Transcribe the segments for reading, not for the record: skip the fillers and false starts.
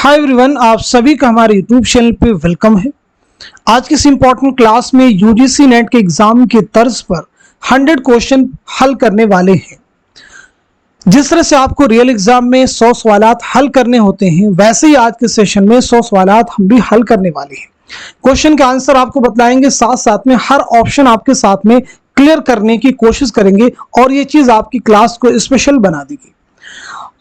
Hi everyone, आप सभी का हमारे यूट्यूब चैनल पे वेलकम है। आज की इस इम्पोर्टेंट क्लास में यूजीसी नेट के एग्जाम के तर्ज पर 100 क्वेश्चन हल करने वाले हैं। जिस तरह से आपको रियल एग्जाम में 100 सवालात हल करने होते हैं, वैसे ही आज के सेशन में 100 सवालात हम भी हल करने वाले हैं। क्वेश्चन के आंसर आपको बतलाएंगे, साथ साथ में हर ऑप्शन आपके साथ में क्लियर करने की कोशिश करेंगे और ये चीज आपकी क्लास को स्पेशल बना देगी।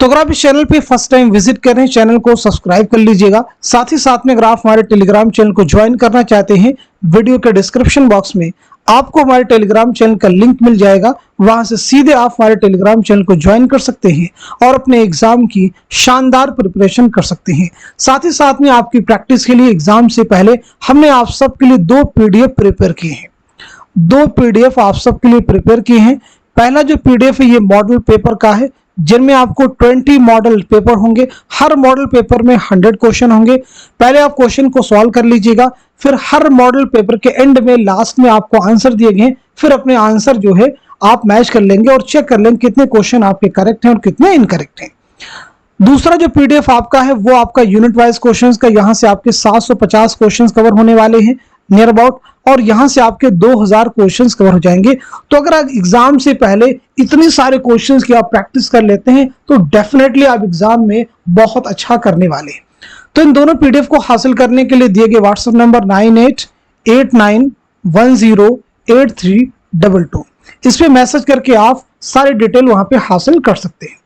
तो अगर आप इस चैनल पे फर्स्ट टाइम विजिट कर रहे हैं, चैनल को सब्सक्राइब कर लीजिएगा। साथ ही साथ में अगर आप हमारे टेलीग्राम चैनल को ज्वाइन करना चाहते हैं, वीडियो के डिस्क्रिप्शन बॉक्स में आपको हमारे टेलीग्राम चैनल का लिंक मिल जाएगा। वहां से सीधे आप हमारे टेलीग्राम चैनल को ज्वाइन कर सकते हैं और अपने एग्जाम की शानदार प्रिपरेशन कर सकते हैं। साथ ही साथ में आपकी प्रैक्टिस के लिए एग्जाम से पहले हमने आप सबके लिए 2 पीडीएफ प्रिपेयर किए हैं। 2 पीडीएफ आप सबके लिए प्रिपेयर किए हैं। पहला जो पीडीएफ है ये मॉडल पेपर का है, जिनमें आपको 20 मॉडल पेपर होंगे। हर मॉडल पेपर में 100 क्वेश्चन होंगे। पहले आप क्वेश्चन को सॉल्व कर लीजिएगा, फिर हर मॉडल पेपर के एंड में लास्ट में आपको आंसर दिए गए, फिर अपने आंसर जो है आप मैच कर लेंगे और चेक कर लेंगे कितने क्वेश्चन आपके करेक्ट हैं और कितने इनकरेक्ट हैं। दूसरा जो पीडीएफ आपका है वो आपका यूनिट वाइज क्वेश्चंस का, यहां से आपके 750 क्वेश्चंस कवर होने वाले हैं नियर अबाउट, और यहां से आपके 2000 क्वेश्चंस कवर हो जाएंगे। तो अगर आप एग्जाम से पहले इतने सारे क्वेश्चंस की आप प्रैक्टिस कर लेते हैं तो डेफिनेटली आप एग्जाम में बहुत अच्छा करने वाले हैं। तो इन दोनों पीडीएफ को हासिल करने के लिए दिए गए व्हाट्सएप नंबर 9889108322, इस पे मैसेज करके आप सारे डिटेल वहां पे हासिल कर सकते हैं।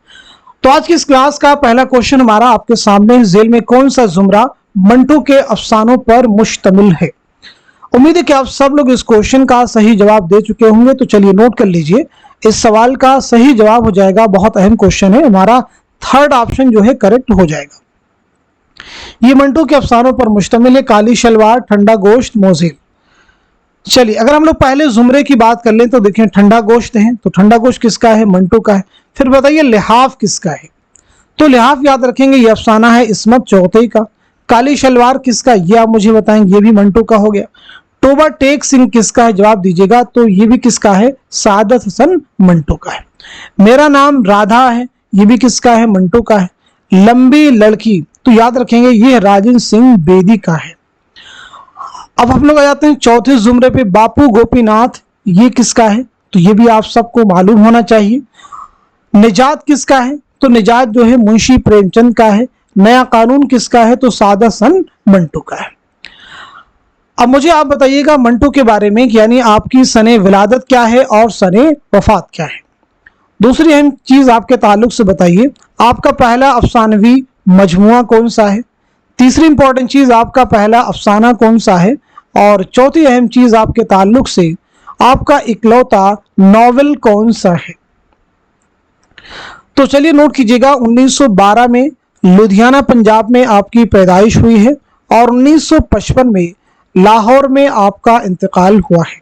तो आज की इस क्लास का पहला क्वेश्चन हमारा आपके सामने, झेल में कौन सा जुमरा मंटो के अफसानों पर मुश्तमिल है। उम्मीद है कि आप सब लोग इस क्वेश्चन का सही जवाब दे चुके होंगे। तो चलिए नोट कर लीजिए, इस सवाल का सही जवाब हो जाएगा, बहुत अहम क्वेश्चन है, हमारा थर्ड ऑप्शन जो है करेक्ट हो जाएगा। ये मंटो के अफसानों पर मुश्तमिल है, काली शलवार, ठंडा गोश्त, मोज़ेल। चलिए अगर हम लोग पहले जुमरे की बात कर लें तो देखें, ठंडा गोश्त है तो ठंडा गोश्त किसका है, मंटो का है। फिर बताइए लिहाफ किसका है, तो लिहाफ याद रखेंगे ये अफसाना है इस्मत चौथई का। काली शलवार किसका, ये आप मुझे बताएंगे, ये भी मंटो का हो गया। टोबा टेक सिंह किसका है, जवाब दीजिएगा, तो ये भी किसका है, सादत हसन मंटो का है। मेरा नाम राधा है, ये भी किसका है, मंटो का है। लंबी लड़की, तो याद रखेंगे ये राजेंद्र सिंह बेदी का है। अब हम लोग आ जाते हैं चौथे जुमरे पे, बापू गोपीनाथ, ये किसका है, तो ये भी आप सबको मालूम होना चाहिए। निजात किसका है, तो निजात जो है मुंशी प्रेमचंद का है। नया कानून किसका है, तो सादा सन मंटो का है। अब मुझे आप बताइएगा मंटो के बारे में, यानी आपकी सने विलादत क्या है और सने वफात क्या है। दूसरी अहम चीज आपके ताल्लुक से बताइए, आपका पहला अफसानवी मजमुआ कौन सा है। तीसरी इंपॉर्टेंट चीज, आपका पहला अफसाना कौन सा है। और चौथी अहम चीज आपके ताल्लुक से, आपका इकलौता नॉवेल कौन सा है। तो चलिए नोट कीजिएगा, 1912 में लुधियाना पंजाब में आपकी पैदाइश हुई है और 1955 में लाहौर में आपका इंतकाल हुआ है।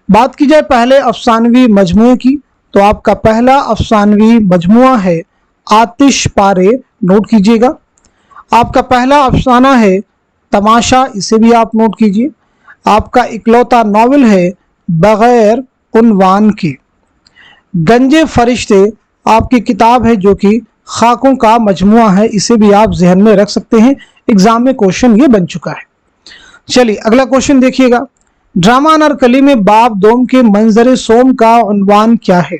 बात की जाए पहले अफसानवी मजमुए की, तो आपका पहला अफसानवी मजमुआ है आतिश पारे, नोट कीजिएगा। आपका पहला अफसाना है तमाशा, इसे भी आप नोट कीजिए। आपका इकलौता नॉवेल है बगैर उन्वान के। गंजे फरिश्ते आपकी किताब है जो कि खाकों का मजमुआ है, इसे भी आप जहन में रख सकते हैं, एग्जाम में क्वेश्चन ये बन चुका है। चलिए अगला क्वेश्चन देखिएगा, ड्रामा अनारकली में बाब दोम के मंजर सोम का उन्वान क्या है।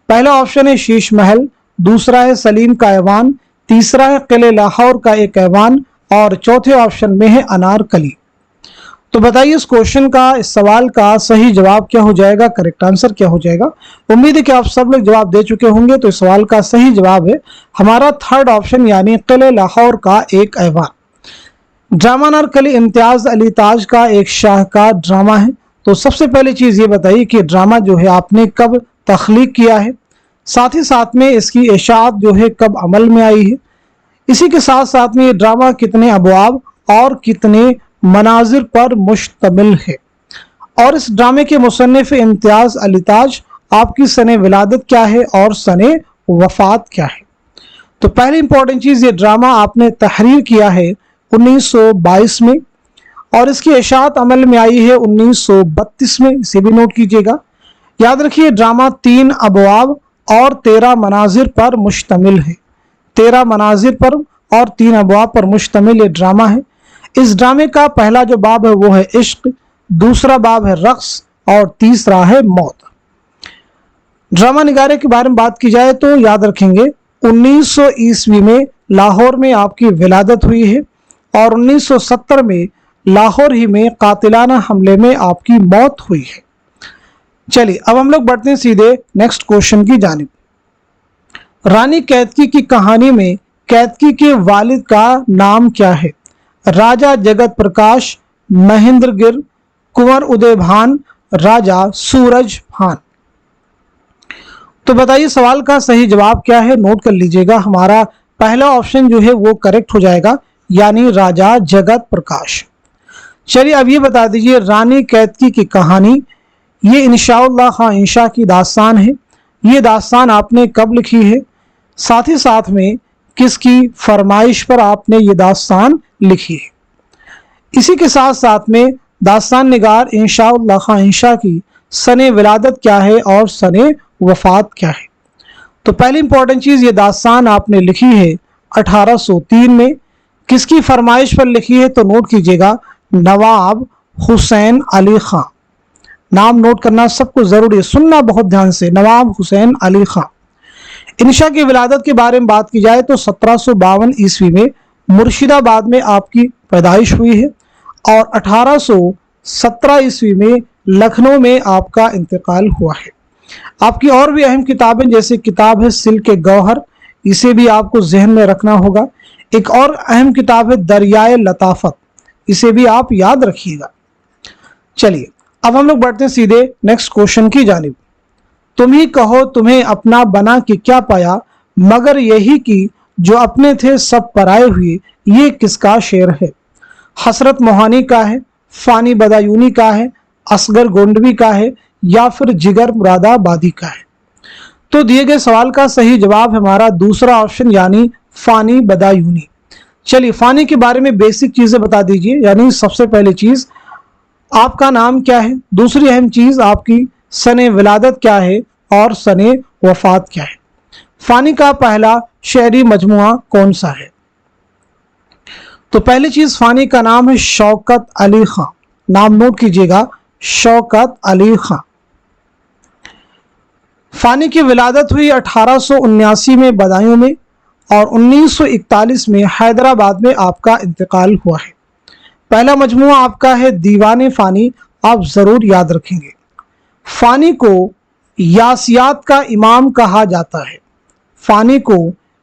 पहला ऑप्शन है शीश महल, दूसरा है सलीम का ऐवान, तीसरा है किले लाहौर का एक ऐवान, और चौथे ऑप्शन में है अनारकली। तो बताइए इस क्वेश्चन का, इस सवाल का सही जवाब क्या हो जाएगा, करेक्ट आंसर क्या हो जाएगा। उम्मीद है कि आप सब लोग जवाब दे चुके होंगे। तो इस सवाल का सही जवाब है हमारा थर्ड ऑप्शन, यानी किले लाहौर का एक ऐवान। ड्रामा अनारकली इम्तियाज अली ताज का एक शाहकार ड्रामा है। तो सबसे पहली चीज ये बताइए कि ड्रामा जो है आपने कब तख्लीक किया है, साथ ही साथ में इसकी इशाअत जो है कब अमल में आई है। इसी के साथ साथ में ये ड्रामा कितने अबवाब और कितने मनाजिर पर मुश्तमिल है, और इस ड्रामे के मुसन्निफ इम्तियाज अली ताज, आपकी सने विलादत क्या है और सने वफात क्या है। तो पहली इंपॉर्टेंट चीज, ये ड्रामा आपने तहरीर किया है 1922 में और इसकी इशाअत अमल में आई है 1932 में, इसे भी नोट कीजिएगा। याद रखिए ड्रामा 3 अबवाब और 13 मनाजिर पर मुश्तमिल है, 13 मनाजिर पर और 3 अबवाब पर मुश्तमिल ये ड्रामा है। इस ड्रामे का पहला जो बाब है वो है इश्क, दूसरा बाब है रक्स और तीसरा है मौत। ड्रामा निगारे के बारे में बात की जाए तो याद रखेंगे 1900 ईस्वी में लाहौर में आपकी विलादत हुई है और 1970 में लाहौर ही में कातिलाना हमले में आपकी मौत हुई है। चलिए अब हम लोग बढ़ते हैं सीधे नेक्स्ट क्वेश्चन की जानिब। रानी कैतकी की कहानी में कैतकी के वालिद का नाम क्या है? राजा जगत प्रकाश, महेंद्रगिर, कुंवर उदय भान, राजा सूरज भान। तो बताइए सवाल का सही जवाब क्या है? नोट कर लीजिएगा, हमारा पहला ऑप्शन जो है वो करेक्ट हो जाएगा, यानी राजा जगत प्रकाश। चलिए अब ये बता दीजिए रानी कैतकी की कहानी, ये इंशाअल्लाह खां इंशा की दास्तान है। ये दास्तान आपने कब लिखी है, साथ ही साथ में किसकी फरमाइश पर आपने ये दास्तान लिखी है? इसी के साथ साथ में दास्तान निगार इंशाअल्लाह खां इंशा की सने विलादत क्या है और सने वफात क्या है? तो पहली इंपॉर्टेंट चीज़, ये दास्तान आपने लिखी है 1803 में। किसकी फरमाइश पर लिखी है? तो नोट कीजिएगा, नवाब हुसैन अली खां। नाम नोट करना सबको ज़रूरी है, सुनना बहुत ध्यान से, नवाब हुसैन अली खां। इंशा की विलादत के बारे में बात की जाए तो 1752 ईस्वी में मुर्शिदाबाद में आपकी पैदाइश हुई है और 1817 ईस्वी में लखनऊ में आपका इंतकाल हुआ है। आपकी और भी अहम किताबें, जैसे किताब है सिल्क गौहर, इसे भी आपको जहन में रखना होगा। एक और अहम किताब है दरियाए लताफत, इसे भी आप याद रखिएगा। चलिए अब हम लोग बढ़ते हैं सीधे नेक्स्ट क्वेश्चन की जानिब। तुम ही कहो तुम्हें अपना बना के क्या पाया, मगर यही कि जो अपने थे सब पराए हुए, ये किसका शेर है? हसरत मोहानी का है, फानी बदायूनी का है, असगर गोंडवी का है, या फिर जिगर मुरादाबादी का है? तो दिए गए सवाल का सही जवाब है हमारा दूसरा ऑप्शन, यानी फानी बदायूनी। चलिए फानी के बारे में बेसिक चीजें बता दीजिए, यानी सबसे पहली चीज आपका नाम क्या है, दूसरी अहम चीज आपकी सने विलादत क्या है और सने वफात क्या है? फानी का पहला शेरी मजमुआ कौन सा है? तो पहली चीज फानी का नाम है शौकत अली खां। नाम नोट कीजिएगा, शौकत अली खां। फानी की विलादत हुई 1879 में बदायूं में और 1941 में हैदराबाद में आपका इंतकाल हुआ है। पहला मजमुआ आपका है दीवाने फानी, आप जरूर याद रखेंगे। फानी को यासियात का इमाम कहा जाता है। फानी को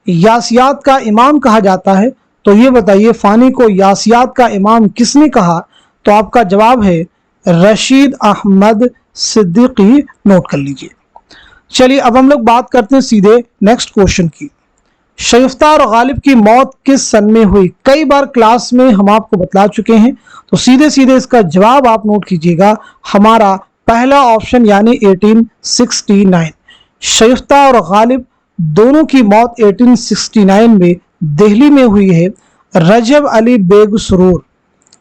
यासियात का इमाम कहा जाता है, तो ये बताइए फानी को यासियात का इमाम किसने कहा? तो आपका जवाब है रशीद अहमद सिद्दीकी। नोट कर लीजिए। चलिए अब हम लोग बात करते हैं सीधे नेक्स्ट क्वेश्चन की। शगुफ्ता और गालिब की मौत किस सन में हुई? कई बार क्लास में हम आपको बतला चुके हैं, तो सीधे सीधे इसका जवाब आप नोट कीजिएगा, हमारा पहला ऑप्शन यानी 1869। शगुफ्ता और गालिब दोनों की मौत 1869 में दिल्ली में हुई है। रजब अली बेग सुरूर,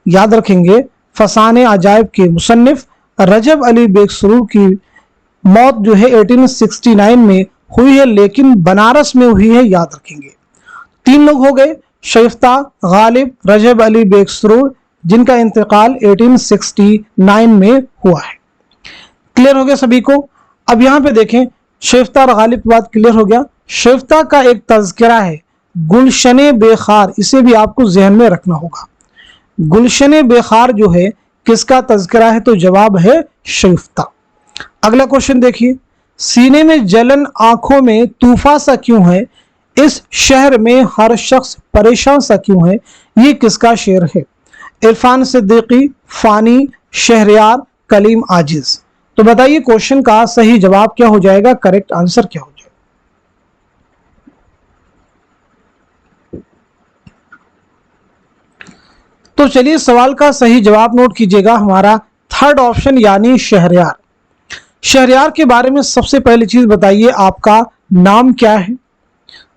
याद रखेंगे, फसाने अजायब के मुसन्निफ रजब अली बेग सुरूर की मौत जो है 1869 में हुई है, लेकिन बनारस में हुई है, याद रखेंगे। 3 लोग हो गए, शगुफ्ता, गालिब, रजब अली बेग सुरूर, जिनका इंतकाल 1869 में हुआ है। क्लियर हो गया सभी को? अब यहाँ पे देखें, शगुफ्ता और गालिब की बात क्लियर हो गया। शगुफ्ता का एक तज़किरा है गुलशने बेखार, इसे भी आपको जहन में रखना होगा। गुलशने बेखार जो है किसका तज़किरा है? तो जवाब है शगुफ्ता। अगला क्वेश्चन देखिए, सीने में जलन आंखों में तूफा सा क्यों है, इस शहर में हर शख्स परेशान सा क्यों है, ये किसका शेर है? इरफान सिद्दीकी, फानी, शहरयार, कलीम आजिज। तो बताइए क्वेश्चन का सही जवाब क्या हो जाएगा, करेक्ट आंसर क्या हो जाएगा? तो चलिए सवाल का सही जवाब नोट कीजिएगा, हमारा थर्ड ऑप्शन यानी शहरयार। शहरयार के बारे में सबसे पहली चीज बताइए, आपका नाम क्या है?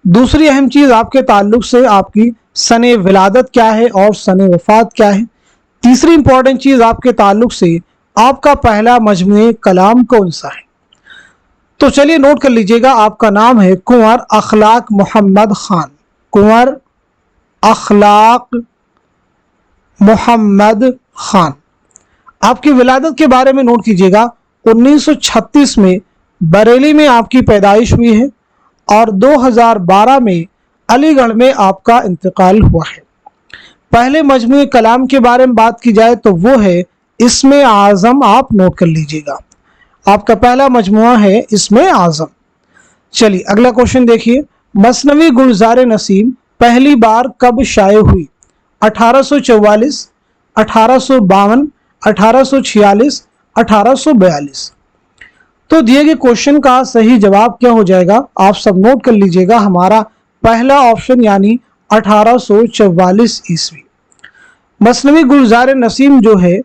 दूसरी अहम चीज आपके ताल्लुक से आपकी सने विलादत क्या है और सने वफात क्या है? तीसरी इंपॉर्टेंट चीज आपके ताल्लुक से आपका पहला मजमूए कलाम कौन सा है? तो चलिए नोट कर लीजिएगा, आपका नाम है कुंवर अखलाक मोहम्मद खान। कुंवर अखलाक मोहम्मद खान। आपकी विलादत के बारे में नोट कीजिएगा, 1936 में बरेली में आपकी पैदाइश हुई है और 2012 में अलीगढ़ में आपका इंतकाल हुआ है। पहले मजमूए कलाम के बारे में बात की जाए तो वो है इस्मे आज़म। आप नोट कर लीजिएगा, आपका पहला मजमुआ है इस्मे आज़म। चलिए अगला क्वेश्चन देखिए, मसनवी गुलजार नसीम पहली बार कब शाये हुई? 1844, 1852, 1846, 1842। तो दिए गए क्वेश्चन का सही जवाब क्या हो जाएगा, आप सब नोट कर लीजिएगा। हमारा पहला ऑप्शन यानी 1844 ईस्वी। मसनवी गुलजार नसीम जो है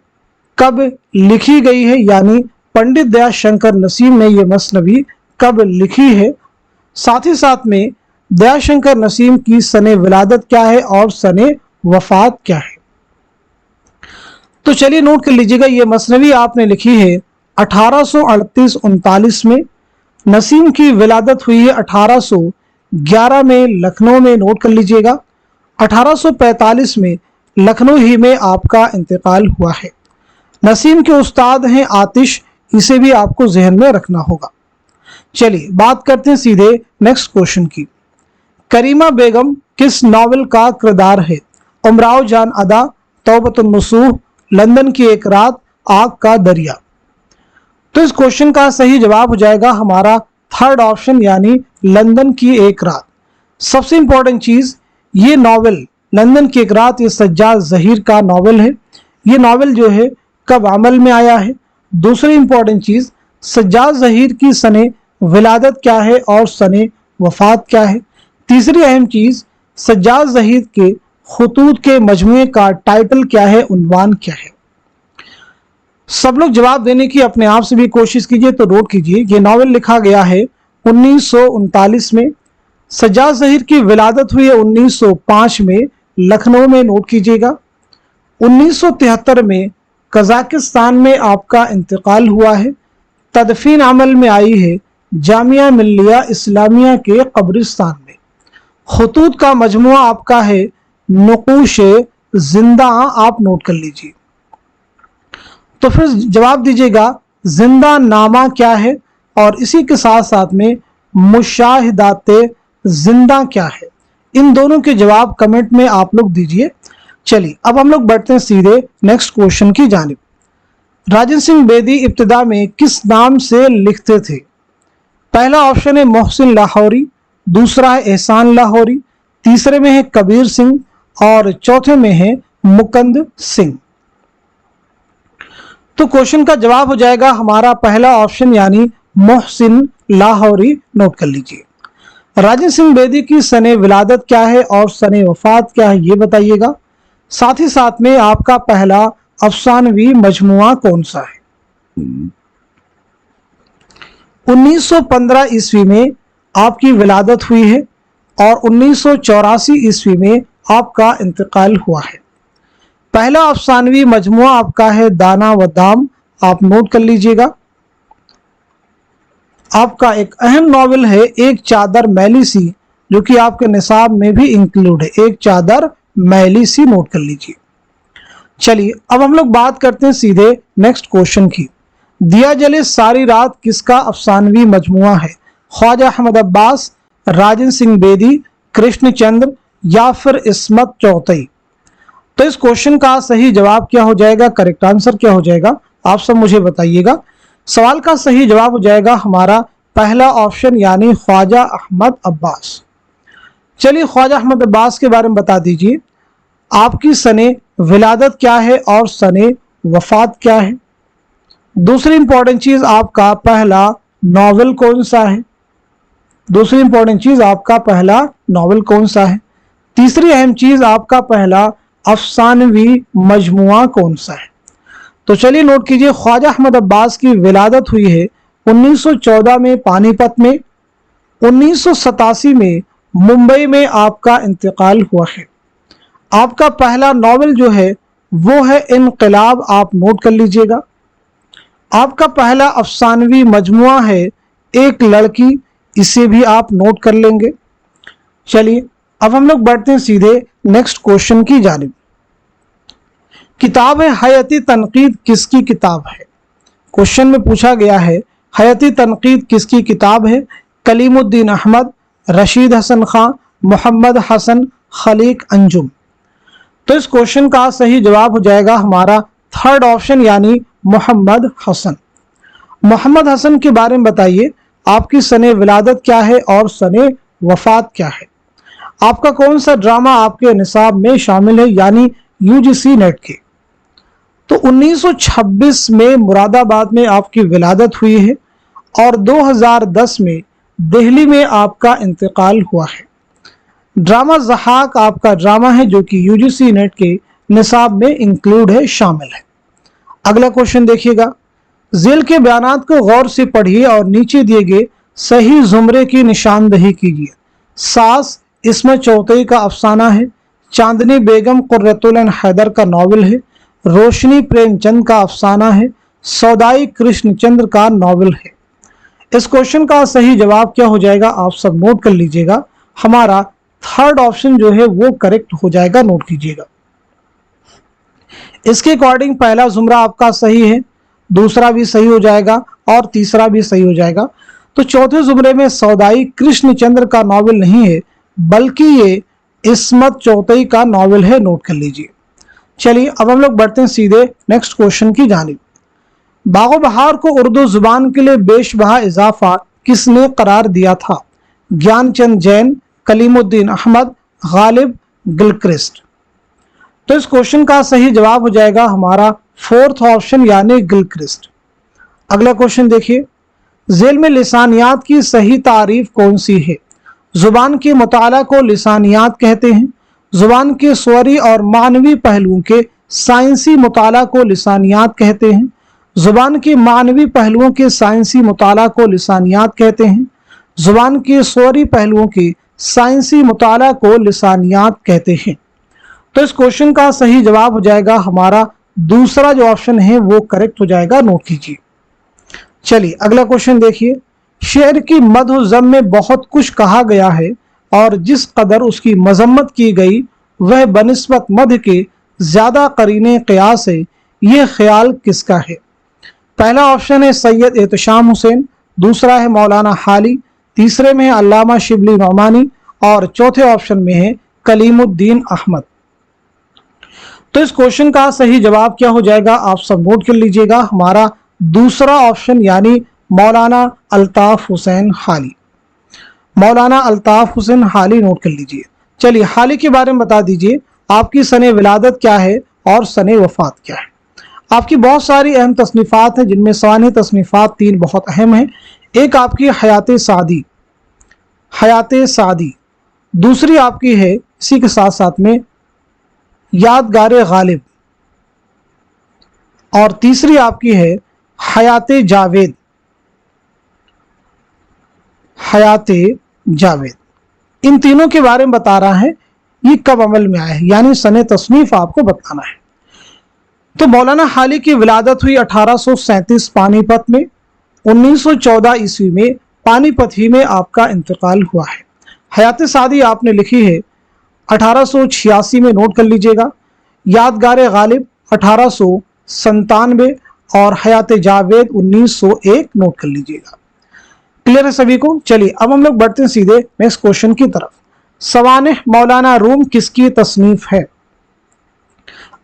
कब लिखी गई है, यानी पंडित दयाशंकर नसीम ने ये मसनवी कब लिखी है। साथ ही साथ में दयाशंकर नसीम की सने विलादत क्या है और सने वफात क्या है। तो चलिए नोट कर लीजिएगा, ये मसनवी आपने लिखी है 1838-39 में। नसीम की विलादत हुई है 1811 में लखनऊ में। नोट कर लीजिएगा 1845 में लखनऊ ही में आपका इंतकाल हुआ है। नसीम के उस्ताद हैं आतिश, इसे भी आपको जहन में रखना होगा। चलिए बात करते हैं सीधे नेक्स्ट क्वेश्चन की। करीमा बेगम किस नॉवेल का किरदार है? उमराव जान अदा, तौबतुन नसूह, लंदन की एक रात, आग का दरिया। तो इस क्वेश्चन का सही जवाब हो जाएगा हमारा थर्ड ऑप्शन यानी लंदन की एक रात। सबसे इंपॉर्टेंट चीज, ये नॉवेल लंदन की एक रात ये सज्जाद ज़हीर का नॉवेल है। ये नॉवेल जो है कब अमल में आया है। दूसरी इंपॉर्टेंट चीज, सज्जाद ज़हीर की सने विलादत क्या है और सने वफात क्या है। तीसरी अहम चीज, सज्जाद ज़हीर के खुतूत के मजमूए का टाइटल क्या है, उन्वान क्या है। सब लोग जवाब देने की अपने आप से भी कोशिश कीजिए, तो नोट कीजिए ये नॉवेल लिखा गया है 1939 में। सज्जाद ज़हीर की विलादत हुई है 1905 में लखनऊ में। नोट कीजिएगा 1973 में कजाकिस्तान में आपका इंतकाल हुआ है। तदफीन अमल में आई है जामिया मिल्लिया इस्लामिया के कब्रिस्तान में। खुतूत का मजमुआ आपका है नुकूश जिंदा। आप नोट कर लीजिए, तो फिर जवाब दीजिएगा जिंदा नामा क्या है और इसी के साथ साथ में मुशाहिदाते जिंदा क्या है। इन दोनों के जवाब कमेंट में आप लोग दीजिए। चलिए अब हम लोग बढ़ते हैं सीधे नेक्स्ट क्वेश्चन की जानिब। राजन सिंह बेदी इब्तिदा में किस नाम से लिखते थे? पहला ऑप्शन है मोहसिन लाहौरी, दूसरा है एहसान लाहौरी, तीसरे में है कबीर सिंह और चौथे में है मुकंद सिंह। तो क्वेश्चन का जवाब हो जाएगा हमारा पहला ऑप्शन यानी मोहसिन लाहौरी। नोट कर लीजिए। राजन सिंह बेदी की सने विलादत क्या है और सने वफात क्या है ये बताइएगा। साथ ही साथ में आपका पहला अफसानवी मजमुआ कौन सा है। 1915 ईस्वी में आपकी विलादत हुई है और 1984 ईस्वी में आपका इंतकाल हुआ है। पहला अफसानवी मजमुआ आपका है दाना व दाम। आप नोट कर लीजिएगा। आपका एक अहम नॉवेल है एक चादर मैली सी, जो कि आपके निसाब में भी इंक्लूड है। एक चादर मैली सी, नोट कर लीजिए। चलिए अब हम लोग बात करते हैं सीधे नेक्स्ट क्वेश्चन की। दिया जले सारी रात किसका अफसानवी मजमुआ है? ख्वाजा अहमद अब्बास, राजन सिंह बेदी, कृष्णचंद्र या फिर इस्मत चौथई। तो इस क्वेश्चन का सही जवाब क्या हो जाएगा, करेक्ट आंसर क्या हो जाएगा, आप सब मुझे बताइएगा। सवाल का सही जवाब हो जाएगा हमारा पहला ऑप्शन यानी ख्वाजा अहमद अब्बास। चलिए ख्वाजा अहमद अब्बास के बारे में बता दीजिए, आपकी सने विलादत क्या है और सने वफात क्या है। दूसरी इंपॉर्टेंट चीज, आपका पहला नॉवेल कौन सा है। दूसरी इंपॉर्टेंट चीज, आपका पहला नॉवेल कौन सा है। तीसरी अहम चीज, आपका पहला अफसानवी मजमुआ कौन सा है। तो चलिए नोट कीजिए, ख्वाजा अहमद अब्बास की विलादत हुई है 1914 में पानीपत में। 1987 में मुंबई में आपका इंतकाल हुआ है। आपका पहला नॉवेल जो है वो है इनकलाब। आप नोट कर लीजिएगा। आपका पहला अफसानवी मजमुआ है एक लड़की, इसे भी आप नोट कर लेंगे। चलिए अब हम लोग बढ़ते हैं सीधे नेक्स्ट क्वेश्चन की जानिब। किताब हयाती तनकीद किसकी किताब है? क्वेश्चन में पूछा गया है हयाती तनकीद किसकी किताब है? कलीमुद्दीन अहमद, रशीद हसन खां, मोहम्मद हसन, खलीक अंजुम। तो इस क्वेश्चन का सही जवाब हो जाएगा हमारा थर्ड ऑप्शन यानी मोहम्मद हसन। मोहम्मद हसन के बारे में बताइए, आपकी सने विलादत क्या है और सने वफात क्या है? आपका कौन सा ड्रामा आपके निसाब में शामिल है यानी यूजीसी नेट के? तो 1926 में मुरादाबाद में आपकी विलादत हुई है और 2010 में दिल्ली में आपका इंतकाल हुआ है। ड्रामा ज़हाक आपका ड्रामा है जो कि यूजीसी नेट के निसाब में इंक्लूड है, शामिल है। अगला क्वेश्चन देखिएगा, ज़ेल के बयानात को गौर से पढ़िए और नीचे दिए गए सही जुमरे की निशानदही कीजिए। सास इस्मत चौधरी का अफसाना है, चांदनी बेगम कुर्रतुल ऐन हैदर का नावल है, रोशनी प्रेमचंद का अफसाना है, सौदाई कृष्णचंद्र का नावल है। इस क्वेश्चन का सही जवाब क्या हो जाएगा आप सब नोट कर लीजिएगा, हमारा थर्ड ऑप्शन जो है वो करेक्ट हो जाएगा, नोट कीजिएगा। इसके अकॉर्डिंग पहला जुमरा आपका सही है, दूसरा भी सही हो जाएगा और तीसरा भी सही हो जाएगा। तो चौथे जुमरे में सौदाई कृष्णचंद्र का नावल नहीं है बल्कि ये इस्मत चौधरी का नावल है, नोट कर लीजिए। चलिए अब हम लोग बढ़ते हैं सीधे नेक्स्ट क्वेश्चन की जानिब। बागो बहार को उर्दू जुबान के लिए बेशबहा इजाफा किसने करार दिया था? ज्ञानचंद जैन, कलीमुद्दीन अहमद, गालिब गिलक्रिस्ट। तो इस क्वेश्चन का सही जवाब हो जाएगा हमारा फोर्थ ऑप्शन यानी गिलक्रिस्ट। अगला क्वेश्चन देखिए, झेल में लिसानियात की सही तारीफ कौन सी है? जुबान के मुताला को लिसानियात कहते हैं, जुबान के स्वरी और मानवी पहलुओं के साइंसी मुताला को लिसानियात कहते हैं, जुबान के मानवी पहलुओं के साइंसी मुताला को लिसानियात कहते हैं, जुबान के स्वरी पहलुओं के साइंसी मुताला को लिसानियात कहते हैं। तो इस क्वेश्चन का सही जवाब हो जाएगा हमारा दूसरा जो ऑप्शन है वो करेक्ट हो जाएगा, नोट कीजिए। चलिए अगला क्वेश्चन देखिए, शेर की मदह ज़म में बहुत कुछ कहा गया है और जिस कदर उसकी मजम्मत की गई वह बनिस्बत मदह के ज्यादा करीने क़यास है, यह ख्याल किसका है? पहला ऑप्शन है सैयद एहतशाम हुसैन, दूसरा है मौलाना हाली, तीसरे में है अल्लामा शिबली नौमानी और चौथे ऑप्शन में है कलीमुद्दीन अहमद। तो इस क्वेश्चन का सही जवाब क्या हो जाएगा आप सब नोट कर लीजिएगा, हमारा दूसरा ऑप्शन यानी मौलाना अल्ताफ हुसैन हाली। मौलाना अल्ताफ हुसैन हाली नोट कर लीजिए। चलिए हाली के बारे में बता दीजिए, आपकी सने विलादत क्या है और सने वफात क्या है? आपकी बहुत सारी अहम तसनीफ़ात हैं जिनमें सानी तसनीफ़ात तीन बहुत अहम हैं। एक आपकी हयाते सादी, हयाते सादी, दूसरी आपकी है इसी के साथ साथ में यादगारे गालिब और तीसरी आपकी है हयाते जावेद, हयाते जावेद। इन तीनों के बारे में बता रहा है ये कब अमल में आए हैं यानी सने तसनीफ आपको बताना है। तो मौलाना हाली की विलादत हुई 1837 पानीपत में, 1914 ईस्वी में पानीपत ही में आपका इंतकाल हुआ है। हयाते सादी आपने लिखी है 1886 में, नोट कर लीजिएगा। यादगारे गालिब 1897 और हयाते जावेद 1901 नोट कर लीजिएगा। क्लियर है सभी को? चलिए अब हम लोग बढ़ते हैं सीधे नेक्स्ट क्वेश्चन की तरफ। सवानेह मौलाना रूम किसकी तसनीफ है?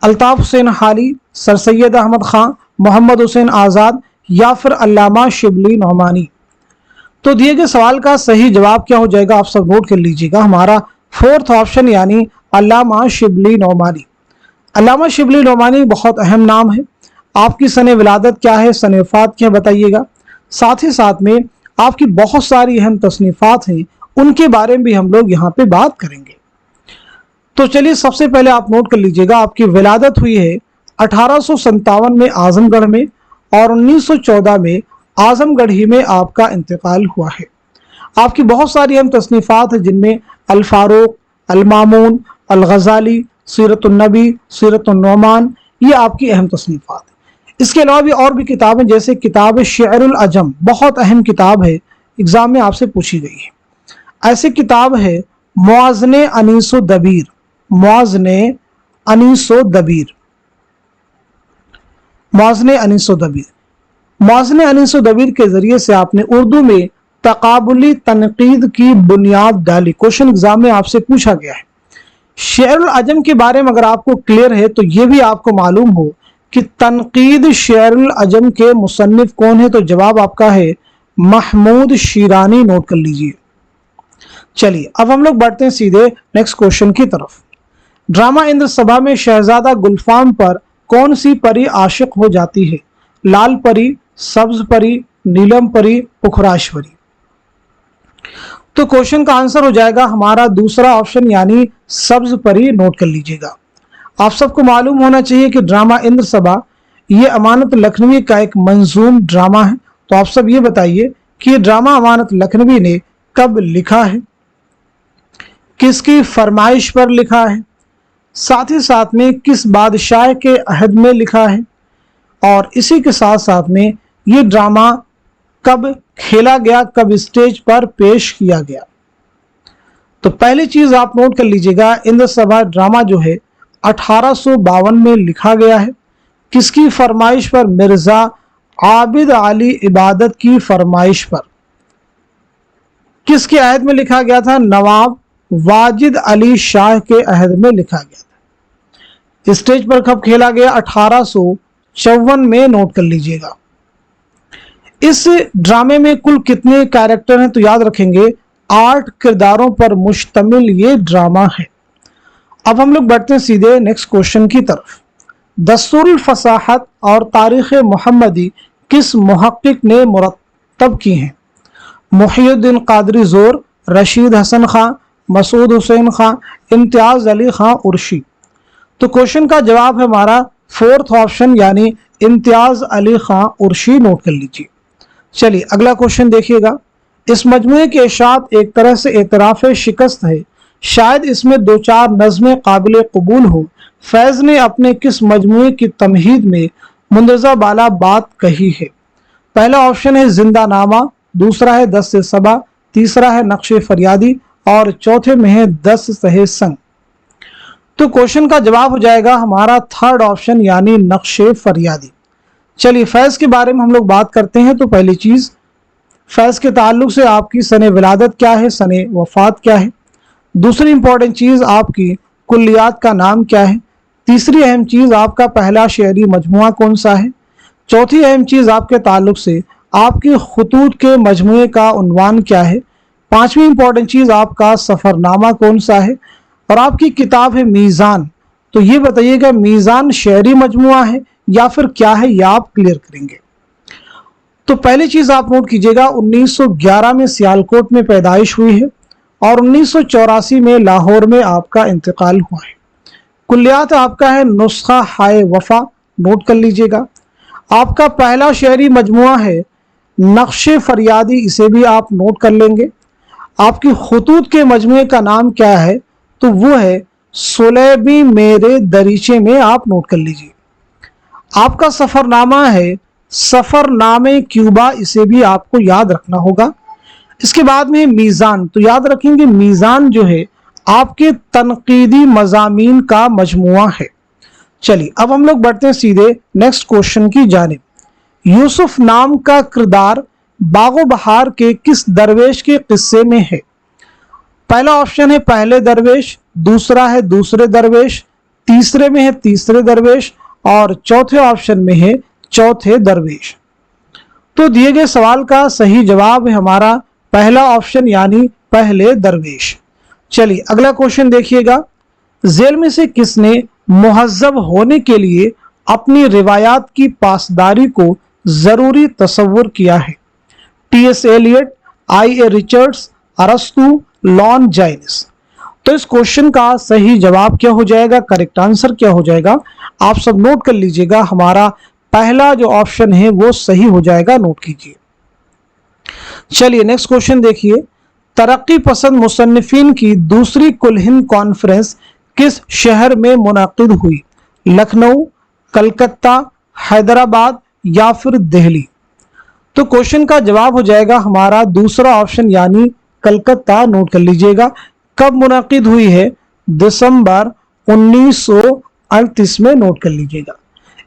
अल्ताफ हुसैन हाली, सर सैयद अहमद खां, मोहम्मद हुसैन आज़ाद या फिर अल्लामा शिबली नौमानी। तो दिए गए सवाल का सही जवाब क्या हो जाएगा आप सब नोट कर लीजिएगा, हमारा फोर्थ ऑप्शन यानी अल्लामा शिबली नौमानी। अल्लामा शिबली नौमानी बहुत अहम नाम है। आपकी सने विलादत क्या है, सने वफात क्या बताइएगा। साथ ही साथ में आपकी बहुत सारी अहम तसनीफात हैं, उनके बारे में भी हम लोग यहाँ पे बात करेंगे। तो चलिए सबसे पहले आप नोट कर लीजिएगा, आपकी विलादत हुई है 1857 में आजमगढ़ में और 1914 में आजमगढ़ ही में आपका इंतकाल हुआ है। आपकी बहुत सारी अहम तसनीफात हैं जिनमें अल फारूक, अल मामून, अल गज़ाली, सीरतुन नबी, सीरतुन नौमान, ये आपकी अहम तसनीफात हैं। इसके अलावा भी और भी किताबें जैसे किताब शेरुल अजम, बहुत अहम किताब है, एग्जाम में आपसे पूछी गई है। ऐसी किताब है मुआज़ने अनीसो दबीर, मुआज़ने अनीसो दबीर, मुआज़ने अनीसो दबीर। मुआज़ने अनीसो दबीर के जरिए से आपने उर्दू में तकाबुली तनकीद की बुनियाद डाली। क्वेश्चन एग्जाम में आपसे पूछा गया है। शेरुल अजम के बारे में अगर आपको क्लियर है तो ये भी आपको मालूम हो कि तनकीद शेरुल अजम के मुसन्निफ कौन है, तो जवाब आपका है महमूद शीरानी। नोट कर लीजिए। चलिए अब हम लोग बढ़ते हैं सीधे नेक्स्ट क्वेश्चन की तरफ। ड्रामा इंद्र सभा में शहजादा गुलफाम पर कौन सी परी आशिक हो जाती है? लाल परी, सब्ज परी, नीलम परी, पुखराश परी। तो क्वेश्चन का आंसर हो जाएगा हमारा दूसरा ऑप्शन यानी सब्ज परी। नोट कर लीजिएगा। आप सबको मालूम होना चाहिए कि ड्रामा इंद्र सभा ये अमानत लखनवी का एक मंजूम ड्रामा है। तो आप सब ये बताइए कि ये ड्रामा अमानत लखनवी ने कब लिखा है, किसकी फरमाइश पर लिखा है, साथ ही साथ में किस बादशाह के अहद में लिखा है, और इसी के साथ साथ में ये ड्रामा कब खेला गया, कब स्टेज पर पेश किया गया। तो पहली चीज आप नोट कर लीजिएगा, इंद्र सभा ड्रामा जो है 1852 में लिखा गया है। किसकी फरमाइश पर? मिर्जा आबिद अली इबादत की फरमाइश पर। किसके अहद में लिखा गया था? नवाब वाजिद अली शाह के अहद में लिखा गया था। स्टेज पर कब खेला गया? 1854 में। नोट कर लीजिएगा। इस ड्रामे में कुल कितने कैरेक्टर हैं? तो याद रखेंगे 8 किरदारों पर मुश्तमिल ये ड्रामा है। अब हम लोग बढ़ते हैं सीधे नेक्स्ट क्वेश्चन की तरफ। दस्तूरुल फसाहत और तारीख़ मुहम्मदी किस मुहक्किक ने मुरत्तब की हैं? मुहियुद्दीन कादरी ज़ोर, रशीद हसन खां, मसूद हुसैन खां, इम्तियाज़ अली खां उर्शी। तो क्वेश्चन का जवाब है हमारा फोर्थ ऑप्शन यानी इम्तियाज़ अली खां उर्शी। नोट कर लीजिए। चलिए अगला क्वेश्चन देखिएगा। इस मजमूए के इशात एक तरह से एतराफ़ शिकस्त है, शायद इसमें 2-4 नज़में काबिल कबूल हो। फैज़ ने अपने किस मजमूए की तमहीद में मुंदज़ा बाला बात कही है? पहला ऑप्शन है जिंदा नामा, दूसरा है 10 से सबा, तीसरा है नक्शे फरियादी और चौथे में है 10 सहे संग। तो क्वेश्चन का जवाब हो जाएगा हमारा थर्ड ऑप्शन यानी नक्शे फरियादी। चलिए फैज़ के बारे में हम लोग बात करते हैं। तो पहली चीज़, फैज़ के ताल्लुक से आपकी सने विलादत क्या है, सने वफात क्या है। दूसरी इंपॉर्टेंट चीज़ आपकी कुल्लियात का नाम क्या है। तीसरी अहम चीज़ आपका पहला शेरी मजमुआ कौन सा है। चौथी अहम चीज़ आपके ताल्लुक से आपके खुतूत के मजमुए का उन्वान क्या है। पांचवी इंपॉर्टेंट चीज़ आपका सफ़रनामा कौन सा है। और आपकी किताब है मीज़ान। तो ये बताइएगा मीज़ान शेरी मजमुआ है या फिर क्या है, यह आप क्लियर करेंगे। तो पहली चीज़ आप नोट कीजिएगा, 1911 में सियालकोट में पैदाइश हुई है और 1984 में लाहौर में आपका इंतकाल हुआ है। कुल्लियात आपका है नुस्खा हाय वफा। नोट कर लीजिएगा। आपका पहला शेरी मजमुआ है नक्शे फरियादी, इसे भी आप नोट कर लेंगे। आपकी खुतूत के मजमुए का नाम क्या है? तो वो है सुलेबी मेरे दरीचे में, आप नोट कर लीजिए। आपका सफ़रनामा है सफ़रनामे क्यूबा, इसे भी आपको याद रखना होगा। इसके बाद में मीज़ान, तो याद रखेंगे मीज़ान जो है आपके तनकीदी मज़ामीन का मजमुआ है। चलिए अब हम लोग बढ़ते हैं सीधे नेक्स्ट क्वेश्चन की जानिब। यूसुफ नाम का किरदार बागो बहार के किस दरवेश के किस्से में है? पहला ऑप्शन है पहले दरवेश, दूसरा है दूसरे दरवेश, तीसरे में है तीसरे दरवेश और चौथे ऑप्शन में है चौथे दरवेश। तो दिए गए सवाल का सही जवाब है हमारा पहला ऑप्शन यानी पहले दरवेश। चलिए अगला क्वेश्चन देखिएगा। जेल में से किसने मुहज्जब होने के लिए अपनी रिवायात की पासदारी को जरूरी तस्वुर किया है? टी.एस. Eliot, I A. रिचर्ड्स, अरस्तु, लॉन जाइनिस। तो इस क्वेश्चन का सही जवाब क्या हो जाएगा, करेक्ट आंसर क्या हो जाएगा, आप सब नोट कर लीजिएगा। हमारा पहला जो ऑप्शन है वो सही हो जाएगा, नोट कीजिए। चलिए नेक्स्ट क्वेश्चन देखिए। तरक्की पसंद मुसन्निफीन की दूसरी कुल हिंद कॉन्फ्रेंस किस शहर में मुनाकिद हुई? लखनऊ, कलकत्ता, हैदराबाद या फिर दिल्ली। तो क्वेश्चन का जवाब हो जाएगा हमारा दूसरा ऑप्शन यानी कलकत्ता। नोट कर लीजिएगा। कब मुनाकिद हुई है? दिसंबर 1938 में, नोट कर लीजिएगा।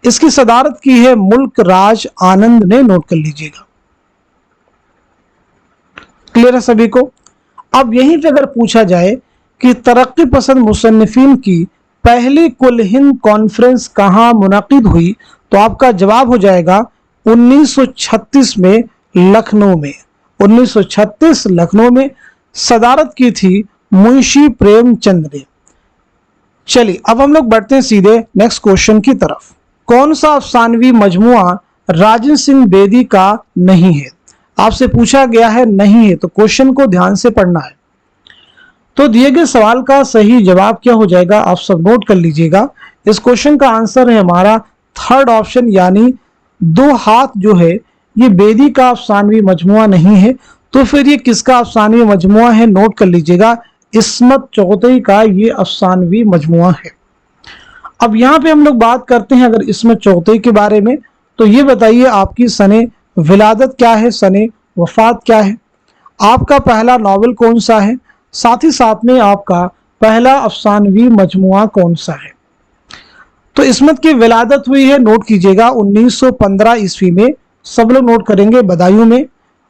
इसकी सदारत की है मुल्क राज आनंद ने, नोट कर लीजिएगा। क्लियर है सभी को? अब यहीं पे अगर पूछा जाए कि तरक्की पसंद मुसन्निफीन की पहली कुल हिंद कॉन्फ्रेंस कहाँ मुनाकिद हुई, तो आपका जवाब हो जाएगा 1936 में लखनऊ में। 1936 लखनऊ में सदारत की थी मुंशी प्रेमचंद ने। चलिए अब हम लोग बढ़ते हैं सीधे नेक्स्ट क्वेश्चन की तरफ। कौन सा अफसानवी मजमुआ राजन सिंह बेदी का नहीं है? आपसे पूछा गया है नहीं है, तो क्वेश्चन को ध्यान से पढ़ना है। तो दिए गए सवाल का सही जवाब क्या हो जाएगा, आप सब नोट कर लीजिएगा। इस क्वेश्चन का आंसर है हमारा थर्ड ऑप्शन, यानी दो हाथ जो है ये बेदी का अफसानवी मजमुआ नहीं है। तो फिर ये किसका अफसानवी मजमुआ है? नोट कर लीजिएगा, इस्मत चौगतई का ये अफसानवी मजमुआ है। अब यहाँ पे हम लोग बात करते हैं अगर इस्मत चौगतई के बारे में, तो ये बताइए आपकी सने विलादत क्या है, सने वफात क्या है, आपका पहला नावल कौन सा है, साथ ही साथ में आपका पहला अफसानवी मजमुआ कौन सा है। तो इस्मत की विलादत हुई है, नोट कीजिएगा 1915 ईस्वी में, सब लोग नोट करेंगे बदायूं में।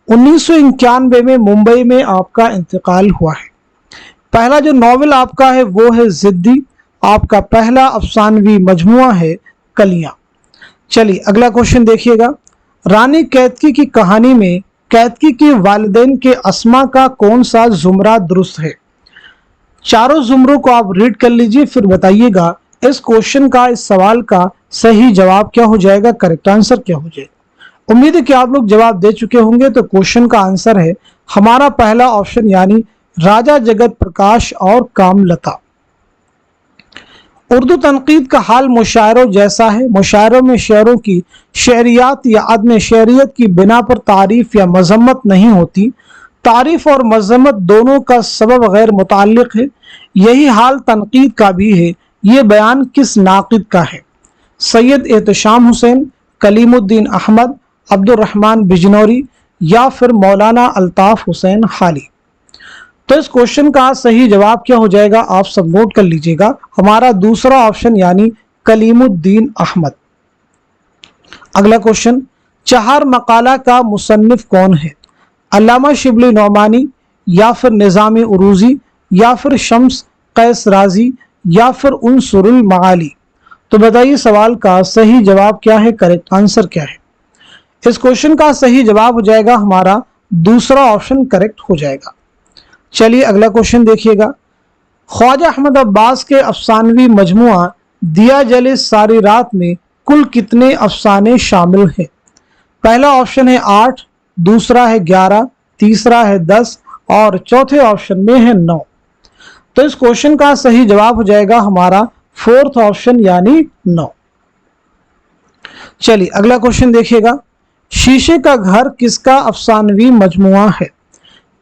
1991 में मुंबई में आपका इंतकाल हुआ है। पहला जो नावल आपका है वो है जिद्दी, आपका पहला अफसानवी मजमुआ है कलियां। चलिए अगला क्वेश्चन देखिएगा। रानी कैतकी की कहानी में कैतकी के वालिदैन के अस्मा का कौन सा जुमरा दुरुस्त है? चारों जुमरों को आप रीड कर लीजिए, फिर बताइएगा इस क्वेश्चन का, इस सवाल का सही जवाब क्या हो जाएगा, करेक्ट आंसर क्या हो जाएगा। उम्मीद है कि आप लोग जवाब दे चुके होंगे। तो क्वेश्चन का आंसर है हमारा पहला ऑप्शन, यानी राजा जगत प्रकाश और कामलता। उर्दू तनकीद का हाल मुशायरों जैसा है। मुशायरों में शेयरों की शेरियात या अदम शेरियत की बिना पर तारीफ या मजम्मत नहीं होती। तारीफ और मजम्मत दोनों का सबब गैर मुताल्लिक है। यही हाल तनकीद का भी है। ये बयान किस नाकिद का है? सैयद एहतशाम हुसैन, कलीमुद्दीन अहमद, अब्दुर्रहमान बिजनौरी या फिर मौलाना अल्ताफ हुसैन हाली। तो इस क्वेश्चन का सही जवाब क्या हो जाएगा, आप सब नोट कर लीजिएगा, हमारा दूसरा ऑप्शन यानी कलीमुद्दीन अहमद। अगला क्वेश्चन, चहार मकाला का मुसन्निफ कौन है? अल्लामा शिबली नौमानी या फिर निज़ामी उरूजी या फिर शम्स कैस राजी या फिर उनसुरुल मआली। तो बताइए सवाल का सही जवाब क्या है, करेक्ट आंसर क्या है। इस क्वेश्चन का सही जवाब हो जाएगा हमारा दूसरा ऑप्शन करेक्ट हो जाएगा। चलिए अगला क्वेश्चन देखिएगा। ख्वाजा अहमद अब्बास के अफसानवी मजमुआ दिया जले सारी रात में कुल कितने अफसाने शामिल हैं? पहला ऑप्शन है 8, दूसरा है 11, तीसरा है 10 और चौथे ऑप्शन में है 9। तो इस क्वेश्चन का सही जवाब हो जाएगा हमारा फोर्थ ऑप्शन यानी 9। चलिए अगला क्वेश्चन देखिएगा। शीशे का घर किसका अफसानवी मजमुआ है?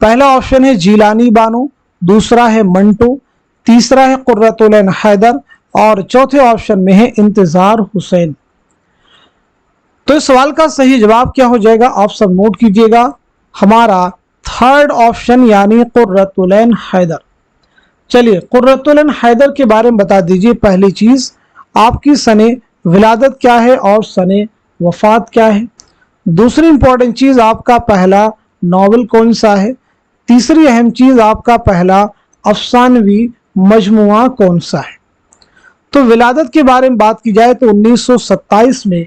पहला ऑप्शन है जीलानी बानो, दूसरा है मंटो, तीसरा है कुर्रतुल ऐन हैदर और चौथे ऑप्शन में है इंतजार हुसैन। तो इस सवाल का सही जवाब क्या हो जाएगा, आप सब नोट कीजिएगा, हमारा थर्ड ऑप्शन यानी कुर्रतुल ऐन हैदर। चलिए कुर्रतुल ऐन हैदर के बारे में बता दीजिए। पहली चीज आपकी सने विलादत क्या है और सने वफात क्या है। दूसरी इंपॉर्टेंट चीज आपका पहला नॉवल कौन सा है। तीसरी अहम चीज आपका पहला अफसानवी मजमुआ कौन सा है। तो विलादत के बारे में बात की जाए तो 1927 में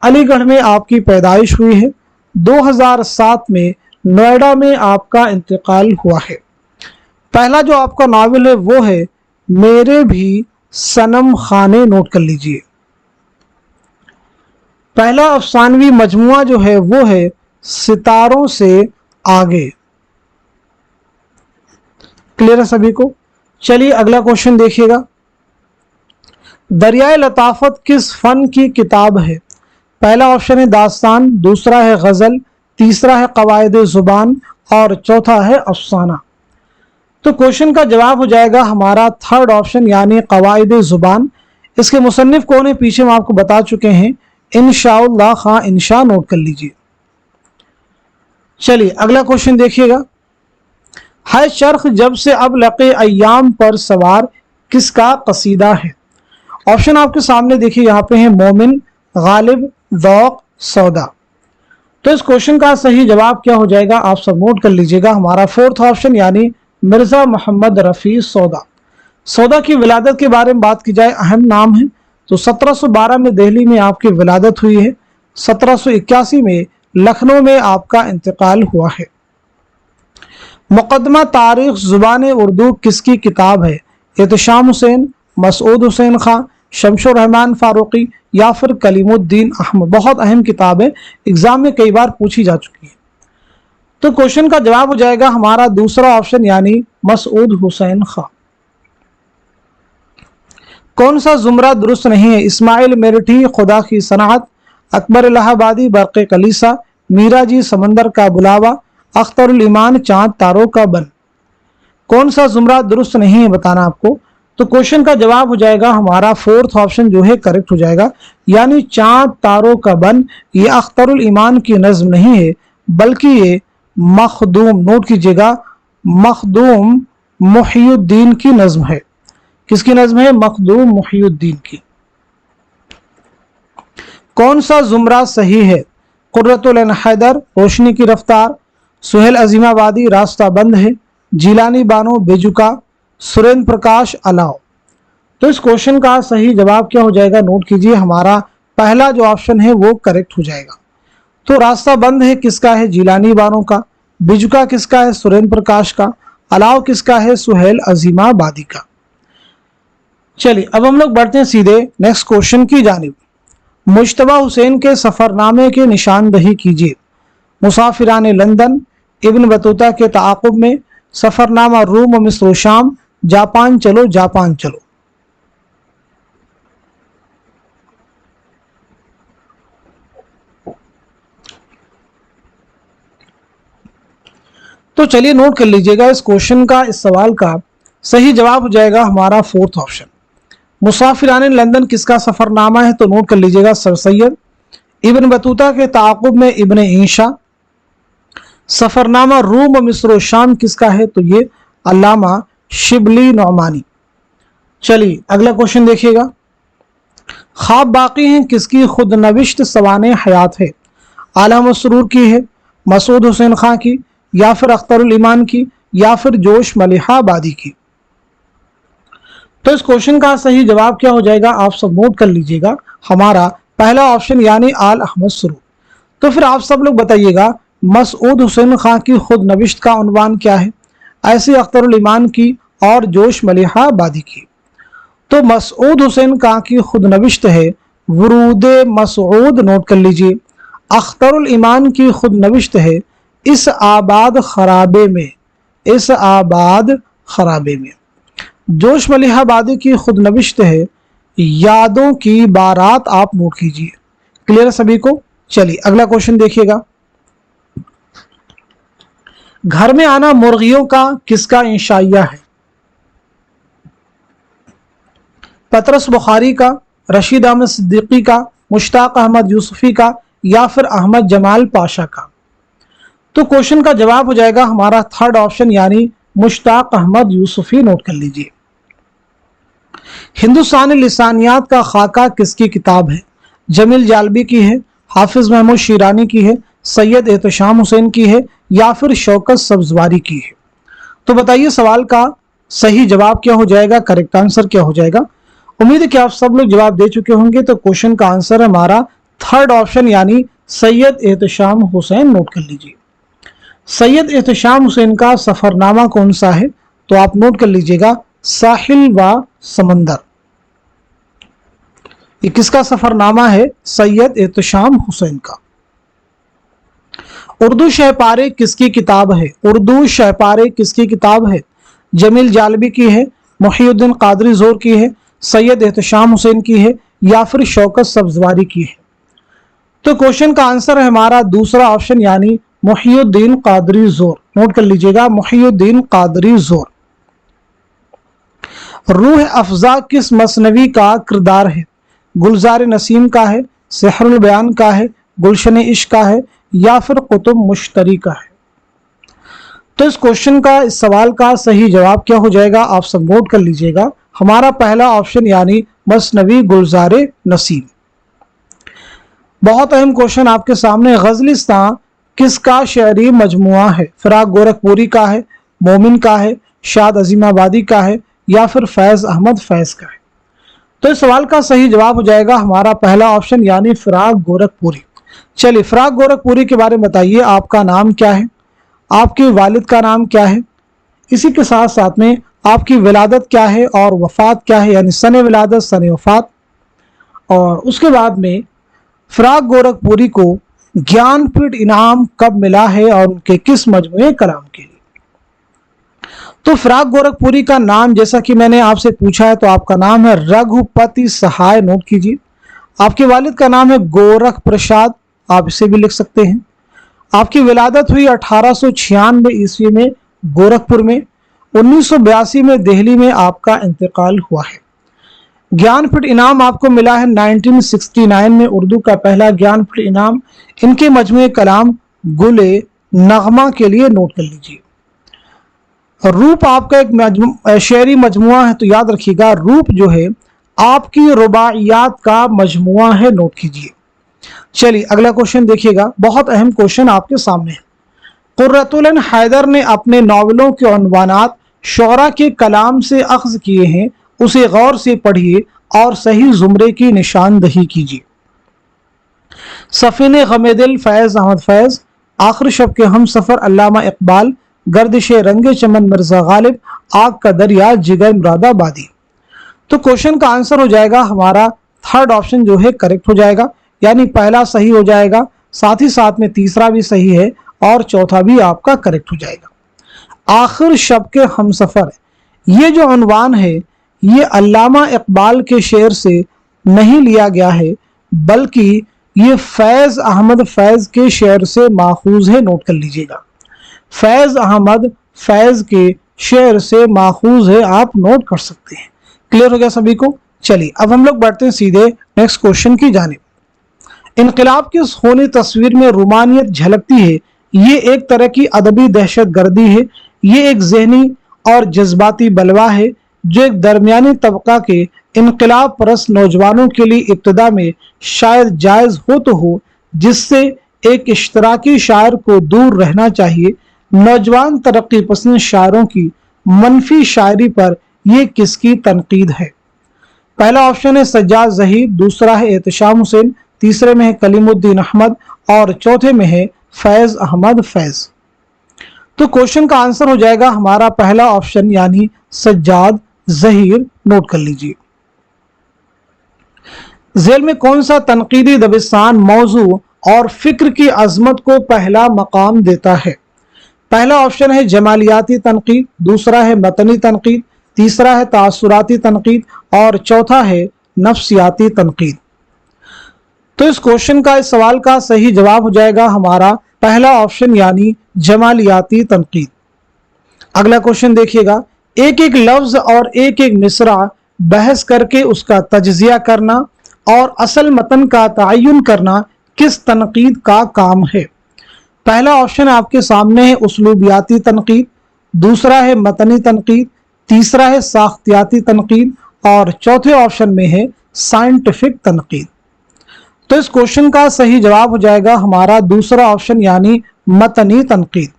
अलीगढ़ में आपकी पैदाइश हुई है। 2007 में नोएडा में आपका इंतकाल हुआ है। पहला जो आपका नावल है वो है मेरे भी सनम खाने, नोट कर लीजिए। पहला अफसानवी मजमुआ जो है वो है सितारों से आगे। क्लियर है सभी को। चलिए अगला क्वेश्चन देखिएगा। दरियाए लताफत किस फन की किताब है? पहला ऑप्शन है दास्तान, दूसरा है गजल, तीसरा है कवायद जुबान और चौथा है अफसाना। तो क्वेश्चन का जवाब हो जाएगा हमारा थर्ड ऑप्शन यानी कवायद जुबान। इसके मुसन्निफ कौन है पीछे हम आपको बता चुके हैं, इंशाअल्लाह खां इंशा, नोट कर लीजिए। चलिए अगला क्वेश्चन देखिएगा। ہے चरख जब से अब लके अय्याम पर सवार किसका कसीदा है। ऑप्शन आपके सामने देखिए, यहाँ पे है मोमिन, गालिब, ज़ौक़, सौदा। तो इस क्वेश्चन का सही जवाब क्या हो जाएगा, आप सब नोट कर लीजिएगा। हमारा फोर्थ ऑप्शन यानी मिर्जा मोहम्मद रफ़ी सौदा। सौदा की विलादत के बारे में बात की जाए, अहम नाम है। तो 1712 में दिल्ली में आपकी विलादत हुई है। 1781 में लखनऊ में आपका इंतकाल हुआ है। मुकदमा तारीख ज़ुबान उर्दू किसकी किताब है। एहतशाम हुसैन, मसूद हुसैन खां, शमशुर रहमान फारूकी या फिर कलीमुद्दीन अहमद। बहुत अहम किताब है, एग्जाम में कई बार पूछी जा चुकी है। तो क्वेश्चन का जवाब हो जाएगा हमारा दूसरा ऑप्शन यानी मसूद हुसैन खां। कौन सा जुमरा दुरुस्त नहीं है। इस्माइल मेरठी, खुदा की सनात, अकबर इलाहाबादी, बरक़े कलीसा, मीरा जी समंदर का बुलावा, अख्तरुल ईमान चांद तारों का बन। कौन सा जुमरा दुरुस्त नहीं है बताना आपको। तो क्वेश्चन का जवाब हो जाएगा हमारा फोर्थ ऑप्शन जो है करेक्ट हो जाएगा, यानी चांद तारों का बन। ये अख्तरुल ईमान की नज्म नहीं है, बल्कि ये मखदूम, नोट कीजिएगा, मखदूम मुहियुद्दीन की नज्म है। किसकी नज्म है, मखदूम मुहियुद्दीन की। कौन सा जुमरा सही है। कुर्रतुल ऐन हैदर, रोशनी की रफ्तार, सुहेल अजीमाबादी, रास्ता बंद है, जिलानी बानो, बेजुका, सुरेंद्र प्रकाश, अलाव। तो इस क्वेश्चन का सही जवाब क्या हो जाएगा, नोट कीजिए। हमारा पहला जो ऑप्शन है वो करेक्ट हो जाएगा। तो रास्ता बंद है किसका है, जिलानी बानो का, बेजुका किसका है, सुरेंद्र प्रकाश का, अलाव किसका है, सुहेल अजीमाबादी का। चलिए अब हम लोग बढ़ते हैं सीधे नेक्स्ट क्वेश्चन की जानिब। मुश्तबा हुसैन के सफरनामे की निशानदही कीजिए। मुसाफिरान लंदन, इब्न बतूता के ताक़ुब में, सफरनामा रूम व मिस्र शाम, जापान चलो जापान चलो। तो चलिए नोट कर लीजिएगा इस क्वेश्चन का, इस सवाल का सही जवाब हो जाएगा हमारा फोर्थ ऑप्शन। मुसाफिरान लंदन किसका सफरनामा है, तो नोट कर लीजिएगा सर सैयद। इब्न बतूता के ताक़ुब में इब्न ईशा। सफरनामा रूम व मिस्र शाम किसका है, तो ये अल्लामा शिबली नौमानी। चलिए अगला क्वेश्चन देखिएगा। ख्वाब बाकी हैं किसकी खुद नविश्त सवाने हयात है। आला मसरूर की है, मसूद हुसैन खां की, या फिर अख्तरुल ईमान की, या फिर जोश मलिहाबादी की। तो इस क्वेश्चन का सही जवाब क्या हो जाएगा, आप सब नोट कर लीजिएगा। हमारा पहला ऑप्शन यानी आल अहमद सरूर। तो फिर आप सब लोग बताइएगा मसूद हुसैन खां की खुद नविश्त का उन्वान क्या है। ऐसे अख्तरुल ईमान की और जोश मलिहाबादी की। तो मसूद हुसैन खां की खुद नविश्त है वरूद मसूद, नोट कर लीजिए। अख्तरुल ईमान की खुद नविश्त है इस आबाद खराबे में, इस आबाद खराबे में। जोश मलिहाबादी की खुद नविश्त है यादों की बारात, आप नोट कीजिए। क्लियर है सभी को। चलिए अगला क्वेश्चन देखिएगा। घर में आना मुर्गियों का किसका इंशाइया है। पतरस बुखारी का, रशीद अहमद सिद्दीकी का, मुश्ताक अहमद यूसुफी का, या फिर अहमद जमाल पाशा का। तो क्वेश्चन का जवाब हो जाएगा हमारा थर्ड ऑप्शन यानी मुश्ताक अहमद यूसुफी, नोट कर लीजिए। हिंदुस्तानी लिसानियात का खाका किसकी किताब है। जमील जालबी की है, हाफिज महमूद शीरानी की है, सैयद एहतशाम हुसैन की है, या फिर शौकत सब्जवारी की है। तो बताइए सवाल का सही जवाब क्या हो जाएगा, करेक्ट आंसर क्या हो जाएगा। उम्मीद है कि आप सब लोग जवाब दे चुके होंगे। तो क्वेश्चन का आंसर है हमारा थर्ड ऑप्शन यानी सैयद एहतशाम हुसैन, नोट कर लीजिए। सैयद एहतशाम हुसैन का सफरनामा कौन सा है, तो आप नोट कर लीजिएगा साहिल व समंदर। ये किसका सफरनामा है, सैयद एहतशाम हुसैन का। उर्दू शहपारे किसकी किताब है। उर्दू शहपारे किसकी किताब है। जमील जालबी की है, मुहियुद्दीन कादरी जोर की है, सैयद एहतशाम हुसैन की है, या फिर शौकत सब्जवारी की है। तो क्वेश्चन का आंसर है हमारा दूसरा ऑप्शन यानी मुहियुद्दीन कादरी जोर, नोट कर लीजिएगा मुहियुद्दीन कादरी जोर। रूह अफजा किस मसनवी का किरदार है। गुलजार नसीम का है, सेहरुल बयान का है, गुलशन इश्क का है, या फिर कुतुब मुश्तरी का है। तो इस क्वेश्चन का, इस सवाल का सही जवाब क्या हो जाएगा, आप सब नोट कर लीजिएगा। हमारा पहला ऑप्शन यानी मसनवी गुलज़ारे नसीम। बहुत अहम क्वेश्चन आपके सामने, गजलिस्तान किसका शेरी मजमुआ है? फिराक गोरखपुरी का है, मोमिन का है, शाद अजीमाबादी का है, या फिर फैज़ अहमद फैज़ का है? तो इस सवाल का सही जवाब हो जाएगा हमारा पहला ऑप्शन यानी फिराक गोरखपुरी। चलिए, फिराक गोरखपुरी के बारे में बताइए, आपका नाम क्या है, आपके वालिद का नाम क्या है, इसी के साथ साथ में आपकी विलादत क्या है और वफात क्या है, यानी सन विलादत सन वफात। और उसके बाद में फिराक गोरखपुरी को ज्ञानपीठ इनाम कब मिला है और उनके किस मजमूए कलाम के लिए? तो फिराक गोरखपुरी का नाम जैसा कि मैंने आपसे पूछा है, तो आपका नाम है रघुपति सहाय, नोट कीजिए। आपके वालिद का नाम है गोरख प्रसाद, आप इसे भी लिख सकते हैं। आपकी विलादत हुई 1896 ईस्वी में गोरखपुर में। 1982 में दिल्ली में आपका इंतकाल हुआ है। ज्ञानपीठ इनाम आपको मिला है 1969 में, उर्दू का पहला ज्ञानपीठ इनाम। इनके मजमूए कलाम गुले नगमा के लिए नोट कर लीजिए। रूप आपका एक शेरी मजमुआ है, तो याद रखिएगा रूप जो है आपकी रुबाइयात का मजमुआ है, नोट कीजिए। चलिए अगला क्वेश्चन देखिएगा, बहुत अहम क्वेश्चन आपके सामने है। कुर्रतुल ऐन हैदर ने अपने नावलों के उन्वानात शोरा के कलाम से अख्ज़ किए हैं, उसे गौर से पढ़िए और सही जुमरे की निशानदही कीजिए। सफीने गमे दिल फैज़ अहमद फैज़, आखिर शब के हम सफ़र अल्लामा इकबाल, गर्दिश रंगे चमन मिर्ज़ा गालिब, आग का दरिया जिगर मुरादाबादी। तो क्वेश्चन का आंसर हो जाएगा हमारा थर्ड ऑप्शन जो है करेक्ट हो जाएगा, यानी पहला सही हो जाएगा, साथ ही साथ में तीसरा भी सही है और चौथा भी आपका करेक्ट हो जाएगा। आखिर शब के हम सफ़र, ये जो उन्वान है ये अल्लामा इकबाल के शेर से नहीं लिया गया है, बल्कि ये फैज़ अहमद फैज़ के शेर से माखूज है, नोट कर लीजिएगा। फैज़ अहमद फैज़ के शेर से माखूज है, आप नोट कर सकते हैं। क्लियर हो गया सभी को? चलिए अब हम लोग बढ़ते हैं सीधे नेक्स्ट क्वेश्चन की जानिब। इनकलाब की खूनी तस्वीर में रूमानियत झलकती है, ये एक तरह की अदबी दहशत गर्दी है, ये एक जहनी और जज्बाती बलवा है जो एक दरमियानी तबका के इनकलाब परस्त नौजवानों के लिए इब्तिदा में शायद जायज़ हो तो हो, जिससे एक इश्तराकी शायर को दूर रहना चाहिए। नौजवान तरक्की पसंद शायरों की मनफी शायरी पर यह किसकी तनकीद है? पहला ऑप्शन है सज्जाद ज़हीर, दूसरा है एहतशाम हुसैन, तीसरे में है कलीमुद्दीन अहमद और चौथे में है फैज़ अहमद फैज़। तो क्वेश्चन का आंसर हो जाएगा हमारा पहला ऑप्शन यानी सज्जाद ज़हीर, नोट कर लीजिए। झेल में कौन सा तनकीदी दबिस्तान मौजू और फिक्र की अजमत को पहला मकाम देता है? पहला ऑप्शन है जमालियाती तनकीद, दूसरा है मतनी तनकीद, तीसरा है तासुराती तनकीद और चौथा है नफ्सियाती तनकीद। तो इस क्वेश्चन का, इस सवाल का सही जवाब हो जाएगा हमारा पहला ऑप्शन यानी जमालियाती तनकीद। अगला क्वेश्चन देखिएगा, एक एक लफ्ज और एक एक मिसरा बहस करके उसका तज्जिया करना और असल मतन का तयन करना किस तनकीद का काम है? पहला ऑप्शन आपके सामने है उसलूबियाती तनकीद, दूसरा है मतनी तनकीद, तीसरा है साख्तियाती तनकीद और चौथे ऑप्शन में है साइंटिफिक तनकीद। तो इस क्वेश्चन का सही जवाब हो जाएगा हमारा दूसरा ऑप्शन यानी मतनी तनकीद।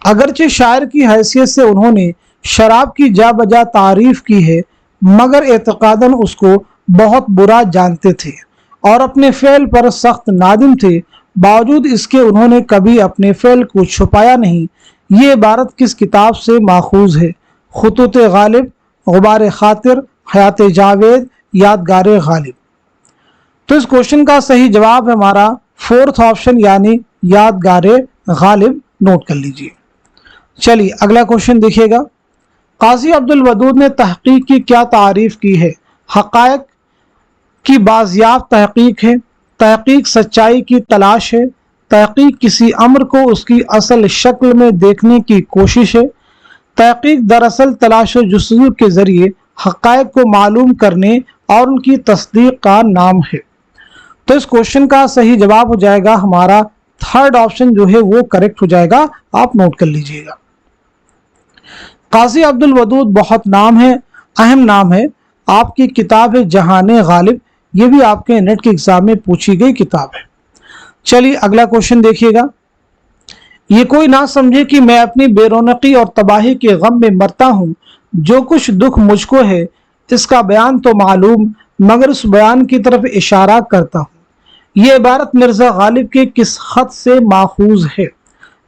अगरचे शायर की हैसियत से उन्होंने शराब की जा बजा तारीफ की है, मगर एतकादन उसको बहुत बुरा जानते थे और अपने फेल पर सख्त नादिम थे। बावजूद इसके उन्होंने कभी अपने फेल को छुपाया नहीं। ये इबारत किस किताब से माखूज है? खुतूत गालिब, गुबार खातिर, हयात जावेद, यादगार गालिब। तो इस क्वेश्चन का सही जवाब है हमारा फोर्थ ऑप्शन यानी यादगार गालिब, नोट कर लीजिए। चलिए अगला क्वेश्चन देखिएगा, काजी अब्दुल वदूद ने तहकीक की क्या तारीफ की है? हक़ाइक़ की बाज़ियाफ़ तहकीक है, तहकीक सच्चाई की तलाश है, तहकीक किसी अम्र को उसकी असल शक्ल में देखने की कोशिश है, तहकीक दरअसल तलाश व जुस्तजू के ज़रिए हक़ाइक़ को मालूम करने और उनकी तस्दीक का नाम है। तो इस क्वेश्चन का सही जवाब हो जाएगा हमारा थर्ड ऑप्शन जो है वो करेक्ट हो जाएगा, आप नोट कर लीजिएगा। काजी अब्दुल वदूद बहुत नाम है, अहम नाम है। आपकी किताब है जहाने गालिब, ये भी आपके नेट के एग्जाम में पूछी गई किताब है। चलिए अगला क्वेश्चन देखिएगा। ये कोई ना समझे कि मैं अपनी बेरौनकी और तबाही के गम में मरता हूँ, जो कुछ दुख मुझको है इसका बयान तो मालूम, मगर उस बयान की तरफ इशारा करता हूँ। ये इबारत मिर्ज़ा गालिब के किस खत से माखूज है?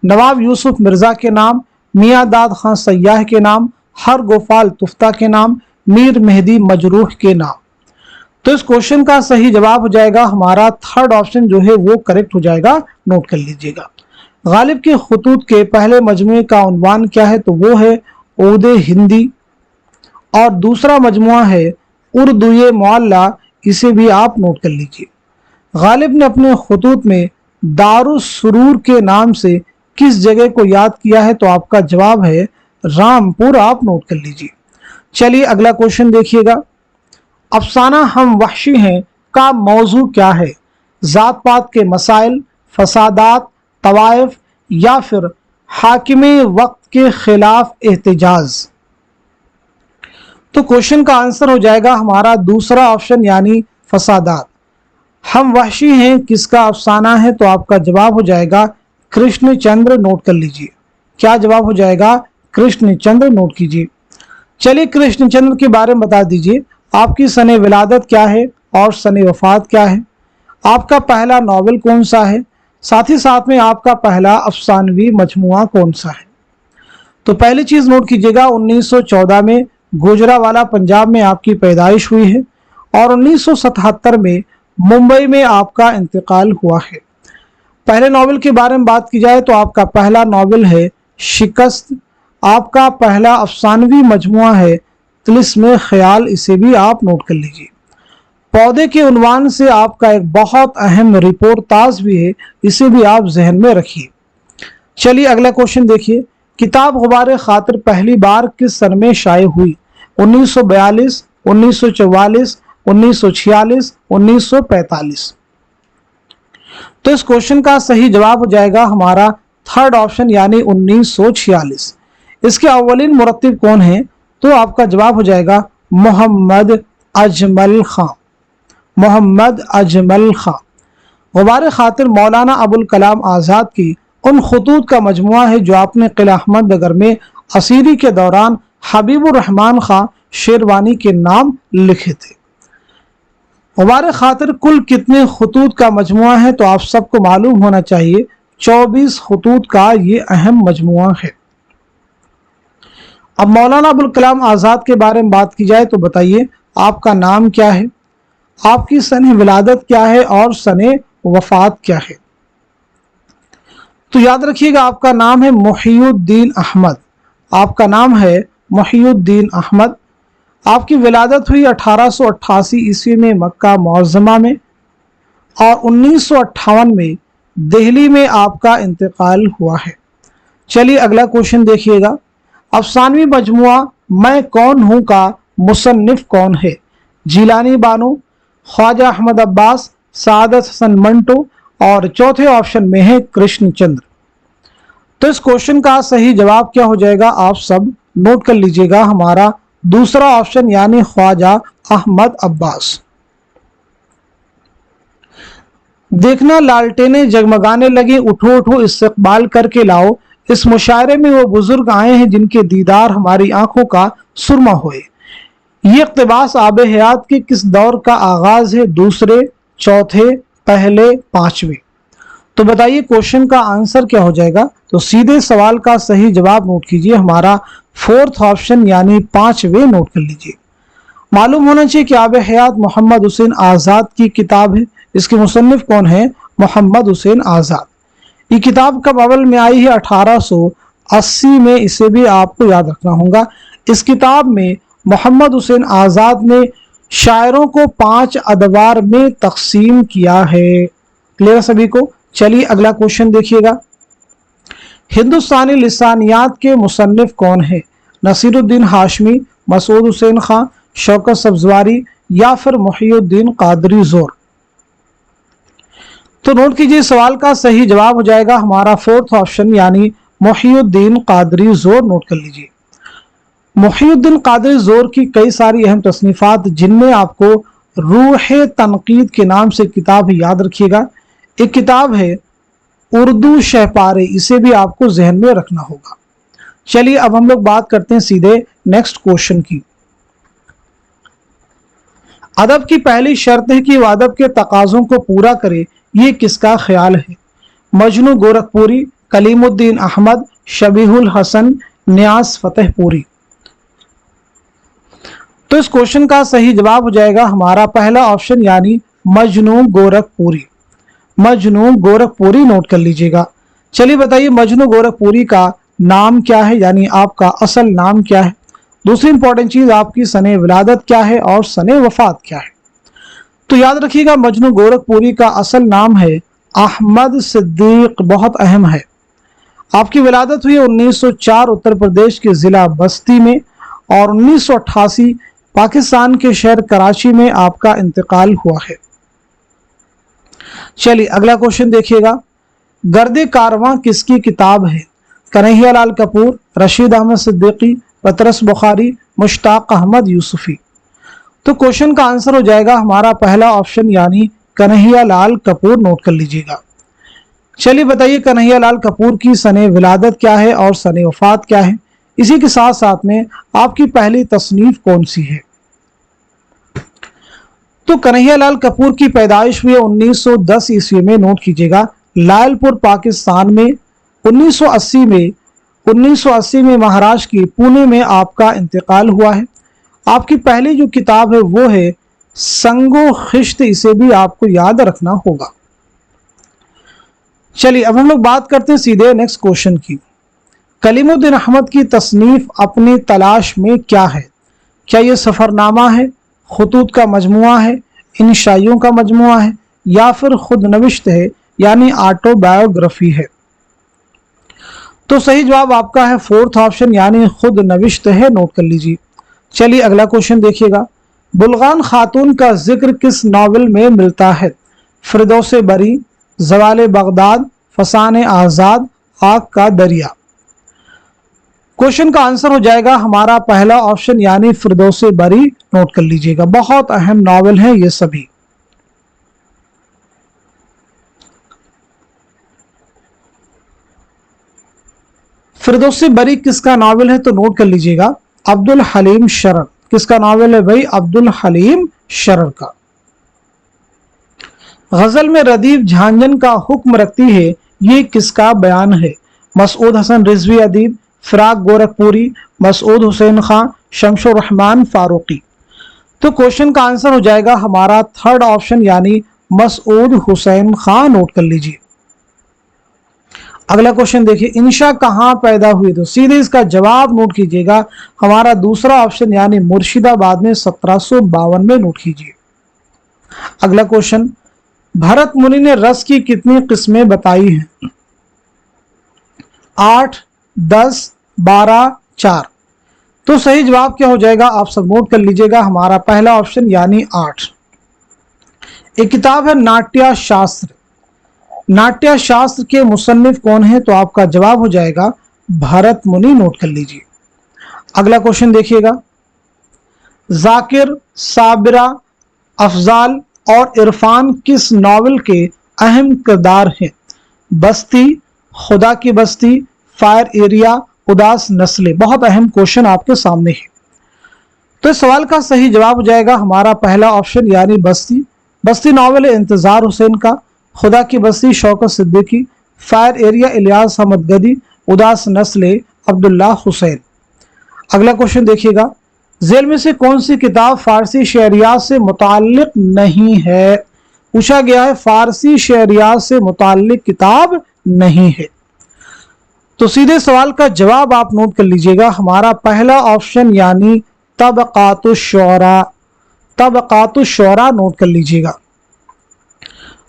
नवाब यूसुफ मिर्ज़ा के नाम, मियाँ दाद खान सयाह के नाम, हर गोपाल तुफ्ता के नाम, मीर मेहदी मजरूह के नाम। तो इस क्वेश्चन का सही जवाब हो जाएगा हमारा थर्ड ऑप्शन जो है वो करेक्ट हो जाएगा, नोट कर लीजिएगा। गालिब के खतूत के पहले मजमुए का उन्वान क्या है? तो वो है ओदे हिंदी, और दूसरा मजमुआ है उर्दूए मुअल्ला, इसे भी आप नोट कर लीजिए। गालिब ने अपने खतूत में दारुस सुरूर के नाम से किस जगह को याद किया है? तो आपका जवाब है रामपुर, आप नोट कर लीजिए। चलिए अगला क्वेश्चन देखिएगा। अफसाना हम वहशी हैं का मौजू क्या है? जात पात के मसाइल, फसादात, तवाइफ, या फिर हाकिमे वक्त के खिलाफ एहतजाज। तो क्वेश्चन का आंसर हो जाएगा हमारा दूसरा ऑप्शन यानी फसादात। हम वहशी हैं किसका अफसाना है? तो आपका जवाब हो जाएगा कृष्णचंद्र, नोट कर लीजिए। क्या जवाब हो जाएगा? कृष्णचंद्र, नोट कीजिए। चलिए कृष्णचंद्र के बारे में बता दीजिए, आपकी सने विलादत क्या है और सने वफात क्या है? आपका पहला नॉवेल कौन सा है? साथ ही साथ में आपका पहला अफसानवी मजमुआ कौन सा है? तो पहली चीज नोट कीजिएगा, 1914 में गुजरावाला पंजाब में आपकी पैदाइश हुई है और 1977 में मुंबई में आपका इंतकाल हुआ है। पहले नॉवेल के बारे में बात की जाए तो आपका पहला नॉवेल है शिकस्त। आपका पहला अफसानवी मजमुआ है तिलिस्मे ख्याल, इसे भी आप नोट कर लीजिए। पौधे के उन्वान से आपका एक बहुत अहम रिपोर्टाज भी है, इसे भी आप जहन में रखिए। चलिए अगला क्वेश्चन देखिए। किताब गुबार खातिर पहली बार किस सन में शाये हुई? 1942, 1944, 1946, 1945। तो इस क्वेश्चन का सही जवाब हो जाएगा हमारा थर्ड ऑप्शन यानी 1946। इसके अव्वलीन मुरत्तिब कौन है? तो आपका जवाब हो जाएगा मोहम्मद अजमल खां, मोहम्मद अजमल खां। गुबार खातिर मौलाना अबुल कलाम आज़ाद की उन खतूत का मजमुआ है जो आपने किला अहमद नगर में असीरी के दौरान हबीबुर रहमान खां शेरवानी के नाम लिखे थे। गुबार खातिर कुल कितने खतूत का मजमुआ है? तो आप सबको मालूम होना चाहिए 24 खतूत का ये अहम मजमुआ है। अब मौलाना अबुल कलाम आज़ाद के बारे में बात की जाए तो बताइए आपका नाम क्या है, आपकी सने विलादत क्या है और सने वफात क्या है? तो याद रखिएगा आपका नाम है मुहियुद्दीन अहमद, आपका नाम है मुहियुद्दीन अहमद। आपकी विलादत हुई 1888 ईस्वी में मक्का मुअज़्ज़मा में और 1958 में दिल्ली में आपका इंतकाल हुआ है। चलिए अगला क्वेश्चन देखिएगा। अफसानवी मजमुआ मैं कौन हूँ का मुसन्निफ कौन है? जिलानी बानो, ख्वाजा अहमद अब्बास, सादत हसन मंटो, और चौथे ऑप्शन में है कृष्णचंद्र। तो इस क्वेश्चन का सही जवाब क्या हो जाएगा? आप सब नोट कर लीजिएगा, हमारा दूसरा ऑप्शन यानी ख्वाजा अहमद अब्बास। देखना लालटेने जगमगाने लगी, उठो उठो इस्तकबाल करके लाओ। इस मुशायरे में वो बुजुर्ग आए हैं जिनके दीदार हमारी आंखों का सुरमा होए। ये इक़्तिबास आब हयात के किस दौर का आगाज है? दूसरे, चौथे, पहले, पांचवें। तो बताइए क्वेश्चन का आंसर क्या हो जाएगा? तो सीधे सवाल का सही जवाब नोट कीजिए, हमारा फोर्थ ऑप्शन यानी पांचवें नोट कर लीजिए। मालूम होना चाहिए कि आब हयात मोहम्मद हुसैन आज़ाद की किताब है। इसके मुसन्निफ कौन है? मोहम्मद हुसैन आज़ाद। ये किताब कब अवल में आई है? 1880 में, इसे भी आपको याद रखना होगा। इस किताब में मोहम्मद हुसैन आज़ाद ने शायरों को 5 अदवार में तकसीम किया है। क्लियर सभी को? चलिए अगला क्वेश्चन देखिएगा। हिंदुस्तानी लिसानियात के मुसन्निफ कौन है? नसीरुद्दीन हाशमी, मसूद हुसैन खां, शौकत सब्जवारी, या फिर मुहियुद्दीन कादरी जोर। तो नोट कीजिए, सवाल का सही जवाब हो जाएगा हमारा फोर्थ ऑप्शन यानी मुहियुद्दीन कादरी जोर। नोट कर लीजिए, मुहियुद्दीन कादरी जोर की कई सारी अहम तसनीफात, जिनमें आपको रूह तनकीद के नाम से किताब है, याद रखिएगा। एक किताब है उर्दू शहपारे, इसे भी आपको जहन में रखना होगा। चलिए अब हम लोग बात करते हैं सीधे नेक्स्ट क्वेश्चन की। अदब की पहली शर्त है कि वह अदब के तकाजों को पूरा करे, ये किसका ख्याल है? मजनू गोरखपुरी, कलीमुद्दीन अहमद, शबीहुल हसन, नियाज फतेहपुरी। तो इस क्वेश्चन का सही जवाब हो जाएगा हमारा पहला ऑप्शन यानी मजनू गोरखपुरी। मजनू गोरखपुरी नोट कर लीजिएगा। चलिए बताइए, मजनू गोरखपुरी का नाम क्या है, यानी आपका असल नाम क्या है? दूसरी इंपॉर्टेंट चीज, आपकी सने विलादत क्या है और सने वफात क्या है? तो याद रखिएगा, मजनू गोरखपुरी का असल नाम है अहमद सिद्दीक, बहुत अहम है। आपकी विलादत हुई 1904 उत्तर प्रदेश के जिला बस्ती में, और 1988 पाकिस्तान के शहर कराची में आपका इंतकाल हुआ है। चलिए अगला क्वेश्चन देखिएगा, गर्दे कारवां किसकी किताब है? कन्हैया लाल कपूर, रशीद अहमद सिद्दीकी, पतरस बुखारी, मुश्ताक अहमद यूसुफी। तो क्वेश्चन का आंसर हो जाएगा हमारा पहला ऑप्शन यानी कन्हैया लाल कपूर। नोट कर लीजिएगा। चलिए बताइए, कन्हैया लाल कपूर की सने विलादत क्या है और सने वफात क्या है? इसी के साथ साथ में आपकी पहली तसनीफ कौन सी है? तो कन्हैया लाल कपूर की पैदाइश हुई 1910 ईस्वी में। नोट कीजिएगा, लायलपुर पाकिस्तान में। 1980 में महाराष्ट्र की पुणे में आपका इंतकाल हुआ है। आपकी पहली जो किताब है वो है संगो खिश्त, इसे भी आपको याद रखना होगा। चलिए अब हम लोग बात करते हैं सीधे नेक्स्ट क्वेश्चन की। कलीमुद्दीन अहमद की तसनीफ अपनी तलाश में क्या है? क्या ये सफरनामा है, खुतूत का मजमुआ है, इंशाइयों का मजमुआ है, या फिर खुद नविश्त है यानी ऑटोबायोग्राफी है? तो सही जवाब आपका है फोर्थ ऑप्शन यानी खुद नविश्त है। नोट कर लीजिए। चलिए अगला क्वेश्चन देखिएगा, बुलगान खातून का जिक्र किस नॉवेल में मिलता है? फिरदौस बरी, ज़वाले बगदाद, फसान आज़ाद, आग का दरिया। क्वेश्चन का आंसर हो जाएगा हमारा पहला ऑप्शन यानी फिरदौस बरी। नोट कर लीजिएगा, बहुत अहम नॉवेल है ये सभी। फिरदौस बरी किसका नॉवेल है? तो नोट कर लीजिएगा, अब्दुल हलीम शरर। किसका नॉवेल है भाई? अब्दुल हलीम शरर का। गजल में रदीफ झांझन का हुक्म रखती है, ये किसका बयान है? मसूद हसन रिजवी अदीब, फिराक गोरखपुरी, मसूद हुसैन खां, शमशुर रहमान फारूकी। तो क्वेश्चन का आंसर हो जाएगा हमारा थर्ड ऑप्शन यानी मसूद हुसैन खां। नोट कर लीजिए। अगला क्वेश्चन देखिए, इंशा कहां पैदा हुई? तो सीधे इसका जवाब नोट कीजिएगा, हमारा दूसरा ऑप्शन यानी मुर्शिदाबाद में 1752 में। नोट कीजिए। अगला क्वेश्चन, भरत मुनि ने रस की कितनी किस्में बताई हैं? 8, 10, 12, 4। तो सही जवाब क्या हो जाएगा? आप सब नोट कर लीजिएगा, हमारा पहला ऑप्शन यानी 8। एक किताब है नाट्य शास्त्र। नाट्य शास्त्र के मुसन्निफ कौन है? तो आपका जवाब हो जाएगा भरत मुनि। नोट कर लीजिए। अगला क्वेश्चन देखिएगा, जाकिर, साबिरा, अफजाल और इरफान किस नॉवेल के अहम किरदार हैं? बस्ती, खुदा की बस्ती, फायर एरिया, उदास नस्लें। बहुत अहम क्वेश्चन आपके सामने है। तो इस सवाल का सही जवाब हो जाएगा हमारा पहला ऑप्शन यानी बस्ती। बस्ती नॉवेल है इंतजार हुसैन का, खुदा की बस्ती शौकत सिद्दीकी, फायर एरिया इलियास अहमद गदी, उदास नस्लें अब्दुल्ला हुसैन। अगला क्वेश्चन देखिएगा, जेल में से कौन सी किताब फारसी शहरियात से मुताल्लिक नहीं है? पूछा गया है फारसी शहरियात से मुताल्लिक किताब नहीं है। तो सीधे सवाल का जवाब आप नोट कर लीजिएगा, हमारा पहला ऑप्शन यानी तबक़ातुश्शुअरा। तबक़ातुश्शुअरा नोट कर लीजिएगा।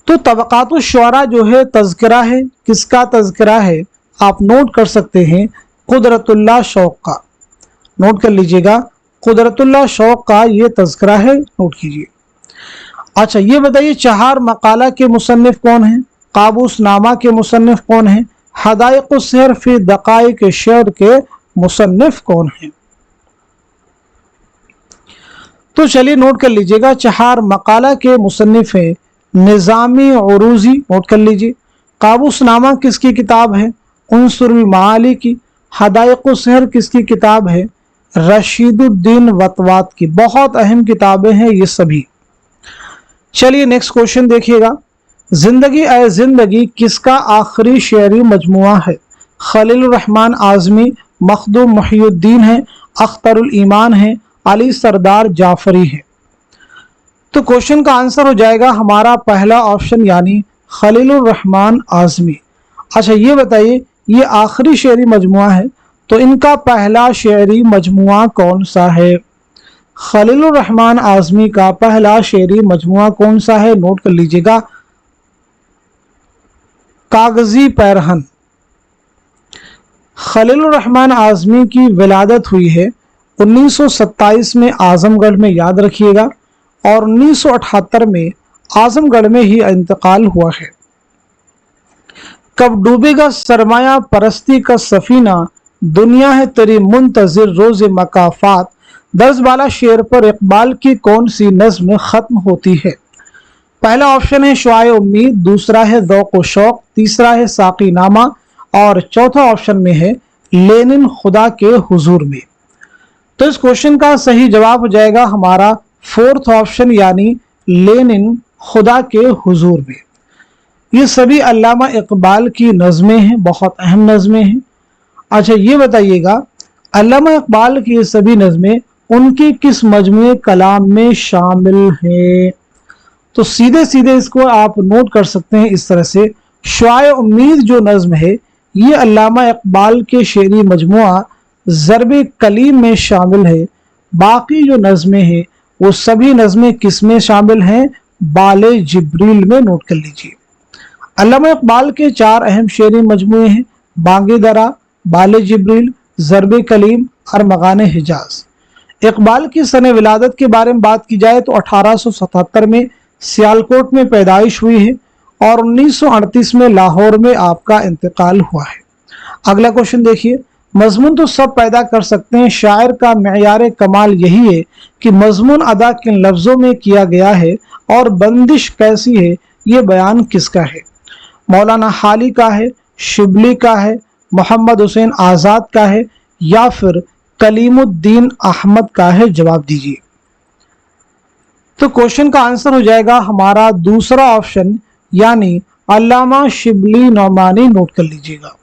तो तबक़ातुश्शुअरा जो है तज़किरा है, किसका तज़किरा है? आप नोट कर सकते हैं कुदरतुल्लाह शौक़ का। नोट कर लीजिएगा, कुदरतुल्लाह शौक़ का ये तज़किरा है। नोट कीजिए। अच्छा ये बताइए चहार मकाला के मुसन्निफ कौन हैं, काबूस नामा के मुसन्निफ कौन हैं, हदाइक़ सिहर फी दक़ाइक़ शेर के मुसन्निफ कौन हैं। तो चलिए नोट कर लीजिएगा, चहार मकाला के मुसन्निफ हैं निज़ामी उरूज़ी, नोट कर लीजिए। काबूस नामा किसकी किताब है, उन्सुरुल माली की। हदाइक़ सिहर किसकी किताब है, रशीदुद्दीन वतवात की। बहुत अहम किताबें हैं ये सभी। चलिए नेक्स्ट क्वेश्चन देखिएगा, जिंदगी ए जिंदगी किसका आखिरी शेरी मजमुआ है, खलीलुर रहमान आज़मी, मखदूम मुहियुद्दीन है, अख्तरुल ईमान है, अली सरदार जाफरी है। तो क्वेश्चन का आंसर हो जाएगा हमारा पहला ऑप्शन यानी खलीलुर रहमान आज़मी। अच्छा ये बताइए ये आखिरी शेरी मजमुआ है तो इनका पहला शेरी मजमुआ कौन सा है, खलीलुर रहमान आज़मी का पहला शेरी मजमुआ कौन सा है, नोट कर लीजिएगा, कागजी पैरहन। खलीलुर रहमान आज़मी की विलादत हुई है 1927 में आजमगढ़ में, याद रखिएगा, और 1978 में आजमगढ़ में ही इंतकाल हुआ है। कब डूबेगा सरमाया परस्ती का सफीना, दुनिया है तेरी मुंतजिर रोज मकाफात, दर्ज बाला शेर पर इकबाल की कौन सी नज्म खत्म होती है। पहला ऑप्शन है शुआए उम्मीद, दूसरा है ज़ौक़ व शौक़, तीसरा है साक़ी नामा और चौथा ऑप्शन में है लेनिन खुदा के हुजूर में। तो इस क्वेश्चन का सही जवाब हो जाएगा हमारा फोर्थ ऑप्शन यानी लेनिन खुदा के हुजूर में। ये सभी अल्लामा इकबाल की नज़में हैं, बहुत अहम नज़में हैं। अच्छा ये बताइएगा अल्लामा इकबाल की ये सभी नज़में उनकी किस मजमूए कलाम में शामिल हैं। तो सीधे सीधे इसको आप नोट कर सकते हैं इस तरह से, शुआए उम्मीद जो नज़्म है ये अल्लामा इकबाल के शेरी मजमुआ ज़रबे कलीम में शामिल है। बाकी जो नज़में हैं वो सभी नज़में किस में शामिल हैं, बाले जिब्रील में, नोट कर लीजिए। अल्लामा इकबाल के 4 अहम शेरी मजमुए हैं, बांगे दरा, बाले जिब्रील, ज़रबे कलीम और मगाने हिजाज। इकबाल की सने विलादत के बारे में बात की जाए तो 1877 में सियालकोट में पैदाइश हुई है और 1938 में लाहौर में आपका इंतकाल हुआ है। अगला क्वेश्चन देखिए, मजमून तो सब पैदा कर सकते हैं, शायर का मेयार कमाल यही है कि मजमून अदा किन लफ्ज़ों में किया गया है और बंदिश कैसी है ये बयान किसका है। मौलाना हाली का है, शिबली का है, मोहम्मद हुसैन आज़ाद का है या फिर कलीमुद्दीन अहमद का है, जवाब दीजिए। तो क्वेश्चन का आंसर हो जाएगा हमारा दूसरा ऑप्शन यानी अल्लामा शिबली नौमानी, नोट कर लीजिएगा।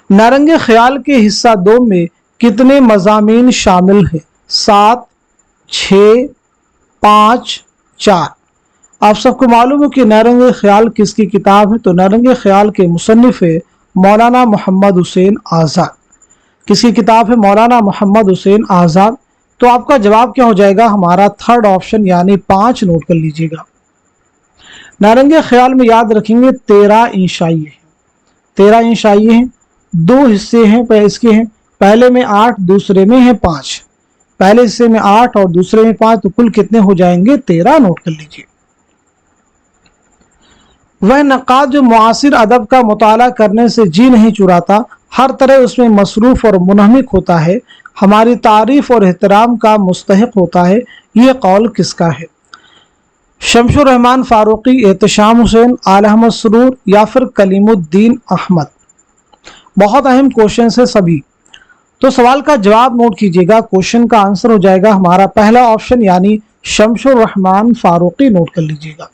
नारंगे ख्याल के हिस्सा 2 में कितने मज़ामीन शामिल हैं, 7, 6, 5, 4। आप सबको मालूम है कि नारंगे ख्याल किसकी किताब है, तो नारंगे ख्याल के मुसन्निफ है मौलाना मोहम्मद हुसैन आज़ाद। किसकी किताब है, मौलाना मोहम्मद हुसैन आज़ाद। तो आपका जवाब क्या हो जाएगा, हमारा थर्ड ऑप्शन यानी 5, नोट कर लीजिएगा। नारंगे ख्याल में याद रखेंगे 13 इंशाइए हैं, 13 इंशाइए हैं, 2 हिस्से हैं इसके हैं, पहले में 8 दूसरे में है 5, पहले हिस्से में 8 और दूसरे में 5, तो कुल कितने हो जाएंगे 13, नोट कर लीजिए। वह नक़ाद जो मुआसिर अदब का मुताला करने से जी नहीं चुराता, हर तरह उसमें मसरूफ़ और मुनहमिक होता है, हमारी तारीफ़ और एहतराम का मुस्तहिक होता है, ये कौल किसका है। शमशुर रहमान फारूकी, एहतशाम हुसैन, आला अहमद सरूर या फिर कलीमुद्दीन अहमद। बहुत अहम क्वेश्चन है सभी। तो सवाल का जवाब नोट कीजिएगा, क्वेश्चन का आंसर हो जाएगा हमारा पहला ऑप्शन यानी शमशुर रहमान फारूकी, नोट कर लीजिएगा।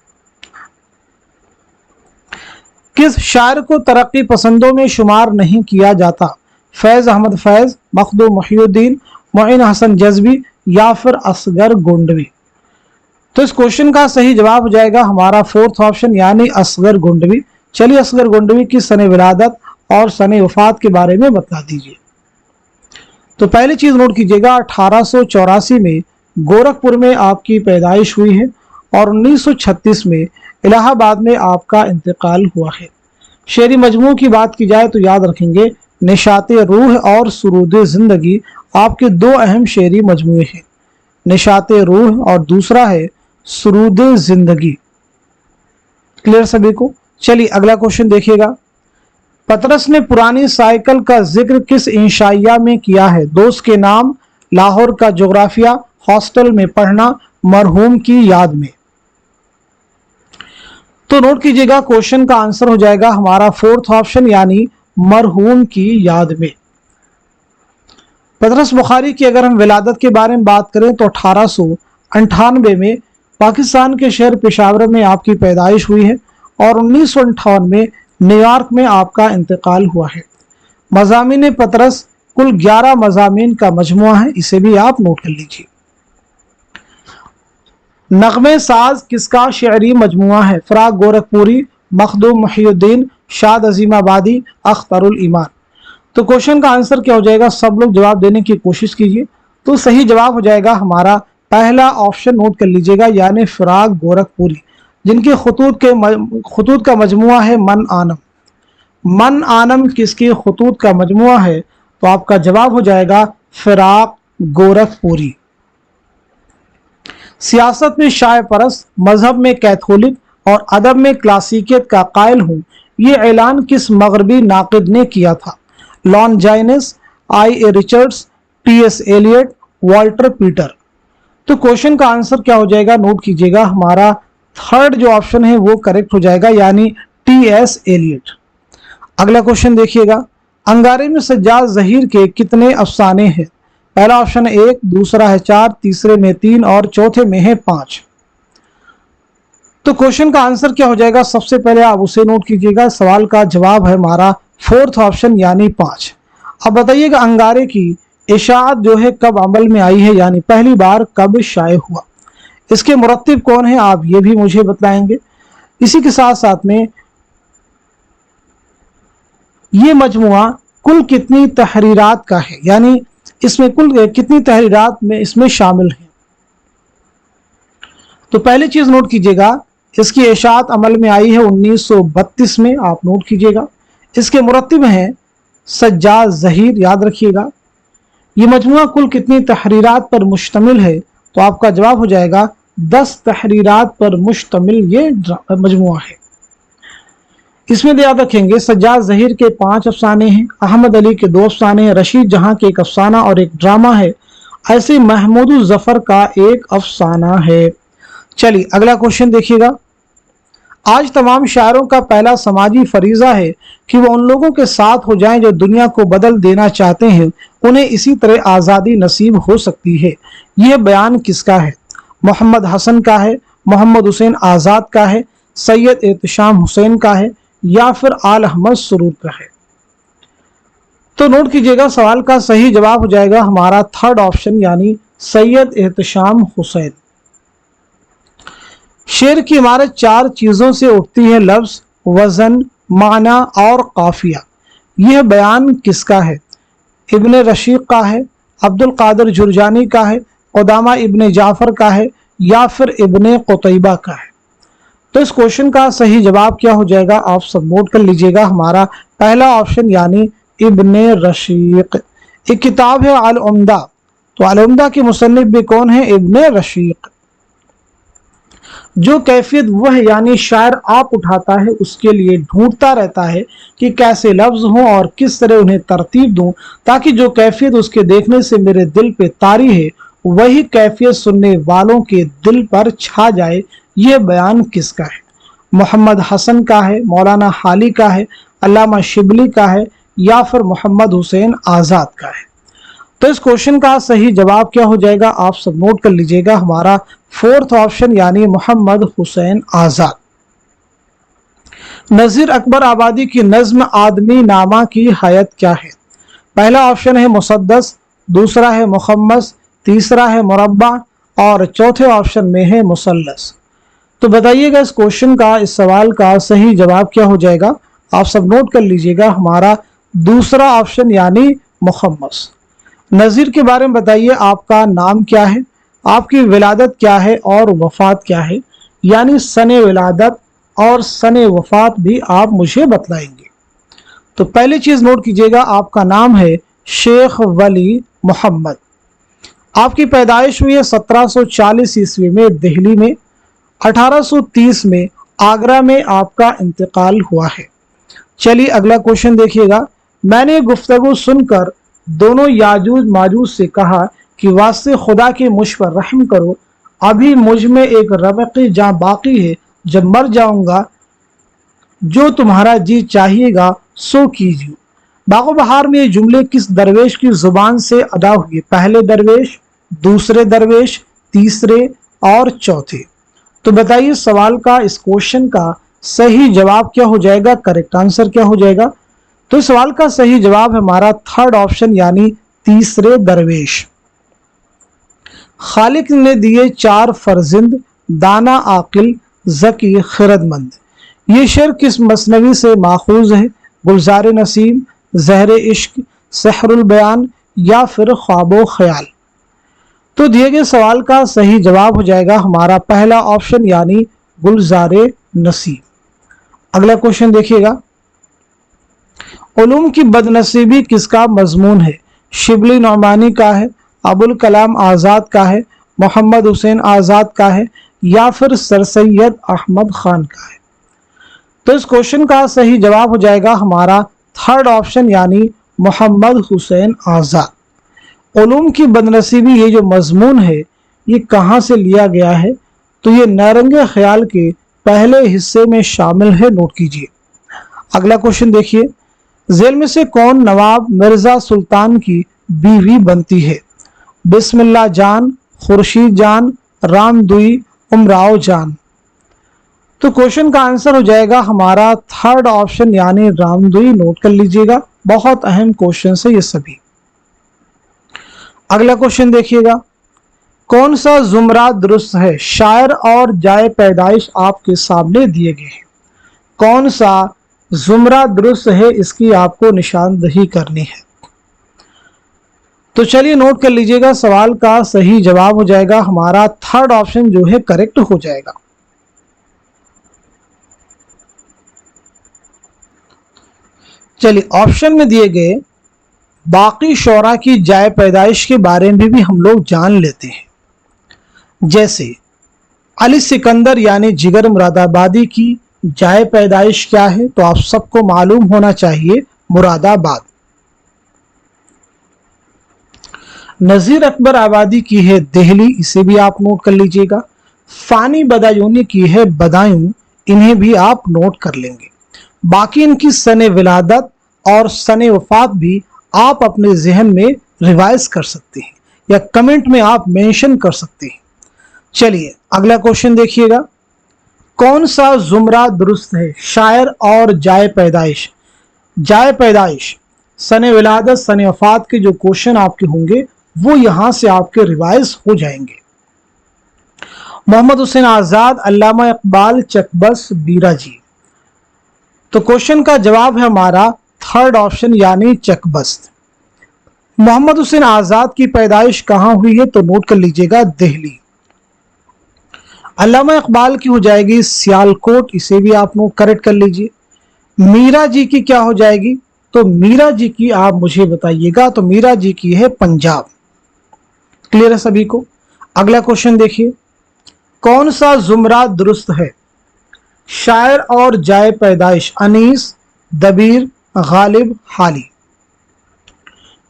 किस शायर को तरक्की पसंदों में शुमार नहीं किया जाता, फैज़ अहमद फैज़, मखदूम मुहियुद्दीन, मोइन हसन जज़बी या फिर असगर गोंडवी। तो इस क्वेश्चन का सही जवाब हो जाएगा हमारा फोर्थ ऑप्शन यानी असगर गोंडवी। चलिए असगर गोंडवी की सने विलादत और सने वफात के बारे में बता दीजिए। तो पहली चीज नोट कीजिएगा, 1884 में गोरखपुर में आपकी पैदाइश हुई है और 1936 में इलाहाबाद में आपका इंतकाल हुआ है। शेरी मजमू की बात की जाए तो याद रखेंगे निशाते रूह और सुरूद ज़िंदगी आपके 2 अहम शेरी मजमूए हैं। निशात रूह और दूसरा है सुरूद जिंदगी। क्लियर सभी को? चलिए अगला क्वेश्चन देखिएगा। पतरस ने पुरानी साइकिल का जिक्र किस इंशाइया में किया है? दोस्त के नाम, लाहौर का जोग्राफिया, हॉस्टल में पढ़ना, मरहूम की याद में। तो नोट कीजिएगा, क्वेश्चन का आंसर हो जाएगा हमारा फोर्थ ऑप्शन यानी मरहूम की याद में। पतरस बुखारी की अगर हम विलादत के बारे में बात करें तो 1898 में पाकिस्तान के शहर पेशावर में आपकी पैदाइश हुई है और 1958 में न्यूयॉर्क में आपका इंतकाल हुआ है। मज़ामीन पतरस कुल 11 मज़ामीन का मजमुआ है, इसे भी आप नोट कर लीजिए। नगमे साज किसका शेरी मजमुआ है? फ़राग गोरखपुरी, मखदूम मुहिउद्दीन, शाद अजीमाबादी, अख्तरुल ईमान। तो क्वेश्चन का आंसर क्या हो जाएगा? सब लोग जवाब देने की कोशिश कीजिए। तो सही जवाब हो जाएगा हमारा पहला ऑप्शन, नोट कर लीजिएगा, यानी फ़राग गोरखपुरी, जिनके खतूत का मजमुआ है मन आनम। मन आनम किसके खतूत का मजमुआ है? तो आपका जवाब हो जाएगा फ़राग गोरखपुरी। सियासत में शाय परस्त, मजहब में कैथोलिक और अदब में क्लासिकियत का कायल हूँ, ये ऐलान किस मगरबी नाकिद ने किया था? Longinus, I A. Richards, T S. Eliot, Walter Pater. तो क्वेश्चन का आंसर क्या हो जाएगा? नोट कीजिएगा, हमारा थर्ड जो ऑप्शन है वो करेक्ट हो जाएगा, यानी टी.एस. एलियट। अगला क्वेश्चन देखिएगा। अंगारे में सज्जाद ज़हीर के कितने अफसाने हैं? पहला ऑप्शन है 1, दूसरा है 4, तीसरे में 3 और चौथे में है 5। तो क्वेश्चन का आंसर क्या हो जाएगा? सबसे पहले आप उसे नोट कीजिएगा। सवाल का जवाब है हमारा फोर्थ ऑप्शन यानी 5। अब बताइएगा, अंगारे की इशाअत जो है कब अमल में आई है, यानी पहली बार कब शाये हुआ? इसके मुरत्तिब कौन है, आप ये भी मुझे बताएंगे। इसी के साथ साथ में ये मजमुआ कुल कितनी तहरीरात का है, यानी इसमें कुल कितनी तहरीरात में इसमें शामिल है? तो पहली चीज नोट कीजिएगा, इसकी इशाअत अमल में आई है 1932 में, आप नोट कीजिएगा। इसके मुरत्तिब हैं सज्जाद ज़हीर, याद रखिएगा। ये मजमुआ कुल कितनी तहरीरात पर मुश्तमिल है? तो आपका जवाब हो जाएगा 10 तहरीरात पर मुश्तमिल ये मजमुआ है। इसमें याद रखेंगे सज्जाद ज़हीर के 5 अफसाने हैं, अहमद अली के 2 अफसाने हैं, रशीद जहां के एक अफसाना और एक ड्रामा है, ऐसे महमूद जफर का एक अफसाना है। चलिए अगला क्वेश्चन देखिएगा। आज तमाम शायरों का पहला समाजी फरीजा है कि वो उन लोगों के साथ हो जाएं जो दुनिया को बदल देना चाहते हैं, उन्हें इसी तरह आज़ादी नसीब हो सकती है। यह बयान किसका है? मोहम्मद हसन का है, मोहम्मद हुसैन आज़ाद का है, सैयद एहतशाम हुसैन का है, या फिर आल अहमद सुरूर का है? तो नोट कीजिएगा, सवाल का सही जवाब हो जाएगा हमारा थर्ड ऑप्शन यानी सैयद एहतशाम हुसैन। शेर की इमारत 4 चीजों से उठती है, लफ्ज, वजन, माना और काफिया। यह बयान किसका है? इब्ने रशीक का है, अब्दुल कादिर जुरजानी का है, क़ुदामा इब्ने जाफर का है, या फिर इब्ने क़ुतैबा का है? तो इस क्वेश्चन का सही जवाब क्या हो जाएगा? आप सब नोट कर लीजिएगा, हमारा पहला ऑप्शन यानी इब्ने रशीक। एक किताब है अल उम्दा, तो अल उम्दा के मुसन्निफ भी कौन है? इब्ने रशीक। जो कैफियत वह यानी शायर आप उठाता है, उसके लिए ढूंढता रहता है कि कैसे लफ्ज हों और किस तरह उन्हें तरतीब दूं, ताकि जो कैफियत उसके देखने से मेरे दिल पे तारी है वही कैफियत सुनने वालों के दिल पर छा जाए। यह बयान किसका है? मोहम्मद हसन का है, मौलाना हाली का है, अल्लामा शिबली का है, या फिर मोहम्मद हुसैन आज़ाद का है? तो इस क्वेश्चन का सही जवाब क्या हो जाएगा? आप सब नोट कर लीजिएगा, हमारा फोर्थ ऑप्शन यानी मोहम्मद हुसैन आज़ाद। नज़ीर अकबर आबादी की नज्म आदमी नामा की हयत क्या है? पहला ऑप्शन है मुसद्दस, दूसरा है मुखम्मस, तीसरा है मुरब्बा और चौथे ऑप्शन में है मुसल्लस। तो बताइएगा इस क्वेश्चन का, इस सवाल का सही जवाब क्या हो जाएगा? आप सब नोट कर लीजिएगा, हमारा दूसरा ऑप्शन यानी मुखम्मस। नज़ीर के बारे में बताइए, आपका नाम क्या है, आपकी विलादत क्या है और वफात क्या है, यानी सने विलादत और सने वफात भी आप मुझे बतलाएंगे। तो पहली चीज नोट कीजिएगा, आपका नाम है शेख वली मोहम्मद। आपकी पैदाइश हुई है 1740 ईस्वी में दिल्ली में, 1830 में आगरा में आपका इंतकाल हुआ है। चलिए अगला क्वेश्चन देखिएगा। मैंने गुफ्तगू सुनकर दोनों याजूज माजूज से कहा कि वास्ते खुदा के मुझ पर रहम करो, अभी मुझ में एक रवक़ी जान बाकी है, जब मर जाऊंगा जो तुम्हारा जी चाहिएगा सो कीजिए। बागो बहार में ये जुमले किस दरवेश की जुबान से अदा हुए? पहले दरवेश, दूसरे दरवेश, तीसरे और चौथे। तो बताइए सवाल का, इस क्वेश्चन का सही जवाब क्या हो जाएगा, करेक्ट आंसर क्या हो जाएगा? तो इस सवाल का सही जवाब है हमारा थर्ड ऑप्शन यानी तीसरे दरवेश। खालिक ने दिए 4 फर्जिंद, दाना, आकिल, ज़की, खिरदमंद। ये शेर किस मसनवी से माखूज है? गुलजार नसीम, ज़हर इश्क, सहरुल बयान या फिर ख्वाबो ख्याल। तो दिए गए सवाल का सही जवाब हो जाएगा हमारा पहला ऑप्शन यानी गुलजार नसीम। अगला क्वेश्चन देखिएगा। उलूम की बदनसीबी किसका मजमून है? शिबली नौमानी का है, अबुल कलाम आज़ाद का है, मोहम्मद हुसैन आज़ाद का है या फिर सर सैयद अहमद खान का है? तो इस क्वेश्चन का सही जवाब हो जाएगा हमारा थर्ड ऑप्शन यानी मोहम्मद हुसैन आज़ाद। उलूम की बदनसीबी ये जो मजमून है ये कहाँ से लिया गया है? तो ये नारंगे ख्याल के पहले हिस्से में शामिल है, नोट कीजिए। अगला क्वेश्चन देखिए। झेल में से कौन नवाब मिर्जा सुल्तान की बीवी बनती है? बिस्मिल्लाह जान, खुर्शीद जान, रामदुई, उमराव जान। तो क्वेश्चन का आंसर हो जाएगा हमारा थर्ड ऑप्शन यानी रामदुई, नोट कर लीजिएगा, बहुत अहम क्वेश्चन है ये सभी। अगला क्वेश्चन देखिएगा। कौन सा जुमरा दुरुस्त है? शायर और जाए पैदाइश आपके सामने दिए गए हैं। कौन सा जुमरा दुरुस्त है इसकी आपको निशानदही करनी है। तो चलिए नोट कर लीजिएगा, सवाल का सही जवाब हो जाएगा हमारा थर्ड ऑप्शन जो है करेक्ट हो जाएगा। चलिए ऑप्शन में दिए गए बाकी शोरा की जाए पैदाइश के बारे में भी हम लोग जान लेते हैं। जैसे अली सिकंदर यानी जिगर मुरादाबादी की जाए पैदाइश क्या है? तो आप सबको मालूम होना चाहिए, मुरादाबाद। नजीर अकबर आबादी की है दिल्ली, इसे भी आप नोट कर लीजिएगा। फानी बदायूनी की है बदायूं, इन्हें भी आप नोट कर लेंगे। बाकी इनकी सने विलादत और सने वफात भी आप अपने जहन में रिवाइज कर सकते हैं या कमेंट में आप मेंशन कर सकते हैं। चलिए अगला क्वेश्चन देखिएगा। कौन सा जुमरा दुरुस्त है? शायर और जाए पैदाइश। जाए पैदाइश, सने विलादत, सने वफात के जो क्वेश्चन आपके होंगे वो यहां से आपके रिवाइज हो जाएंगे। मोहम्मद हुसैन आज़ाद, अल्लामा इकबाल, चकबस, बीरा जी। तो क्वेश्चन का जवाब है हमारा थर्ड ऑप्शन यानी चकबस्त। मोहम्मद हुसैन आज़ाद की पैदाइश कहां हुई है? तो नोट कर लीजिएगा, दिल्ली। अल्लामा इकबाल की हो जाएगी सियालकोट, इसे भी आप नोट करेक्ट कर लीजिए। मीरा जी की क्या हो जाएगी? तो मीरा जी की आप मुझे बताइएगा, तो मीरा जी की है पंजाब। क्लियर है सभी को? अगला क्वेश्चन देखिए। कौन सा जुमरा दुरुस्त है? शायर और जाए पैदाइश, अनीस, दबीर, गालिब, हाली।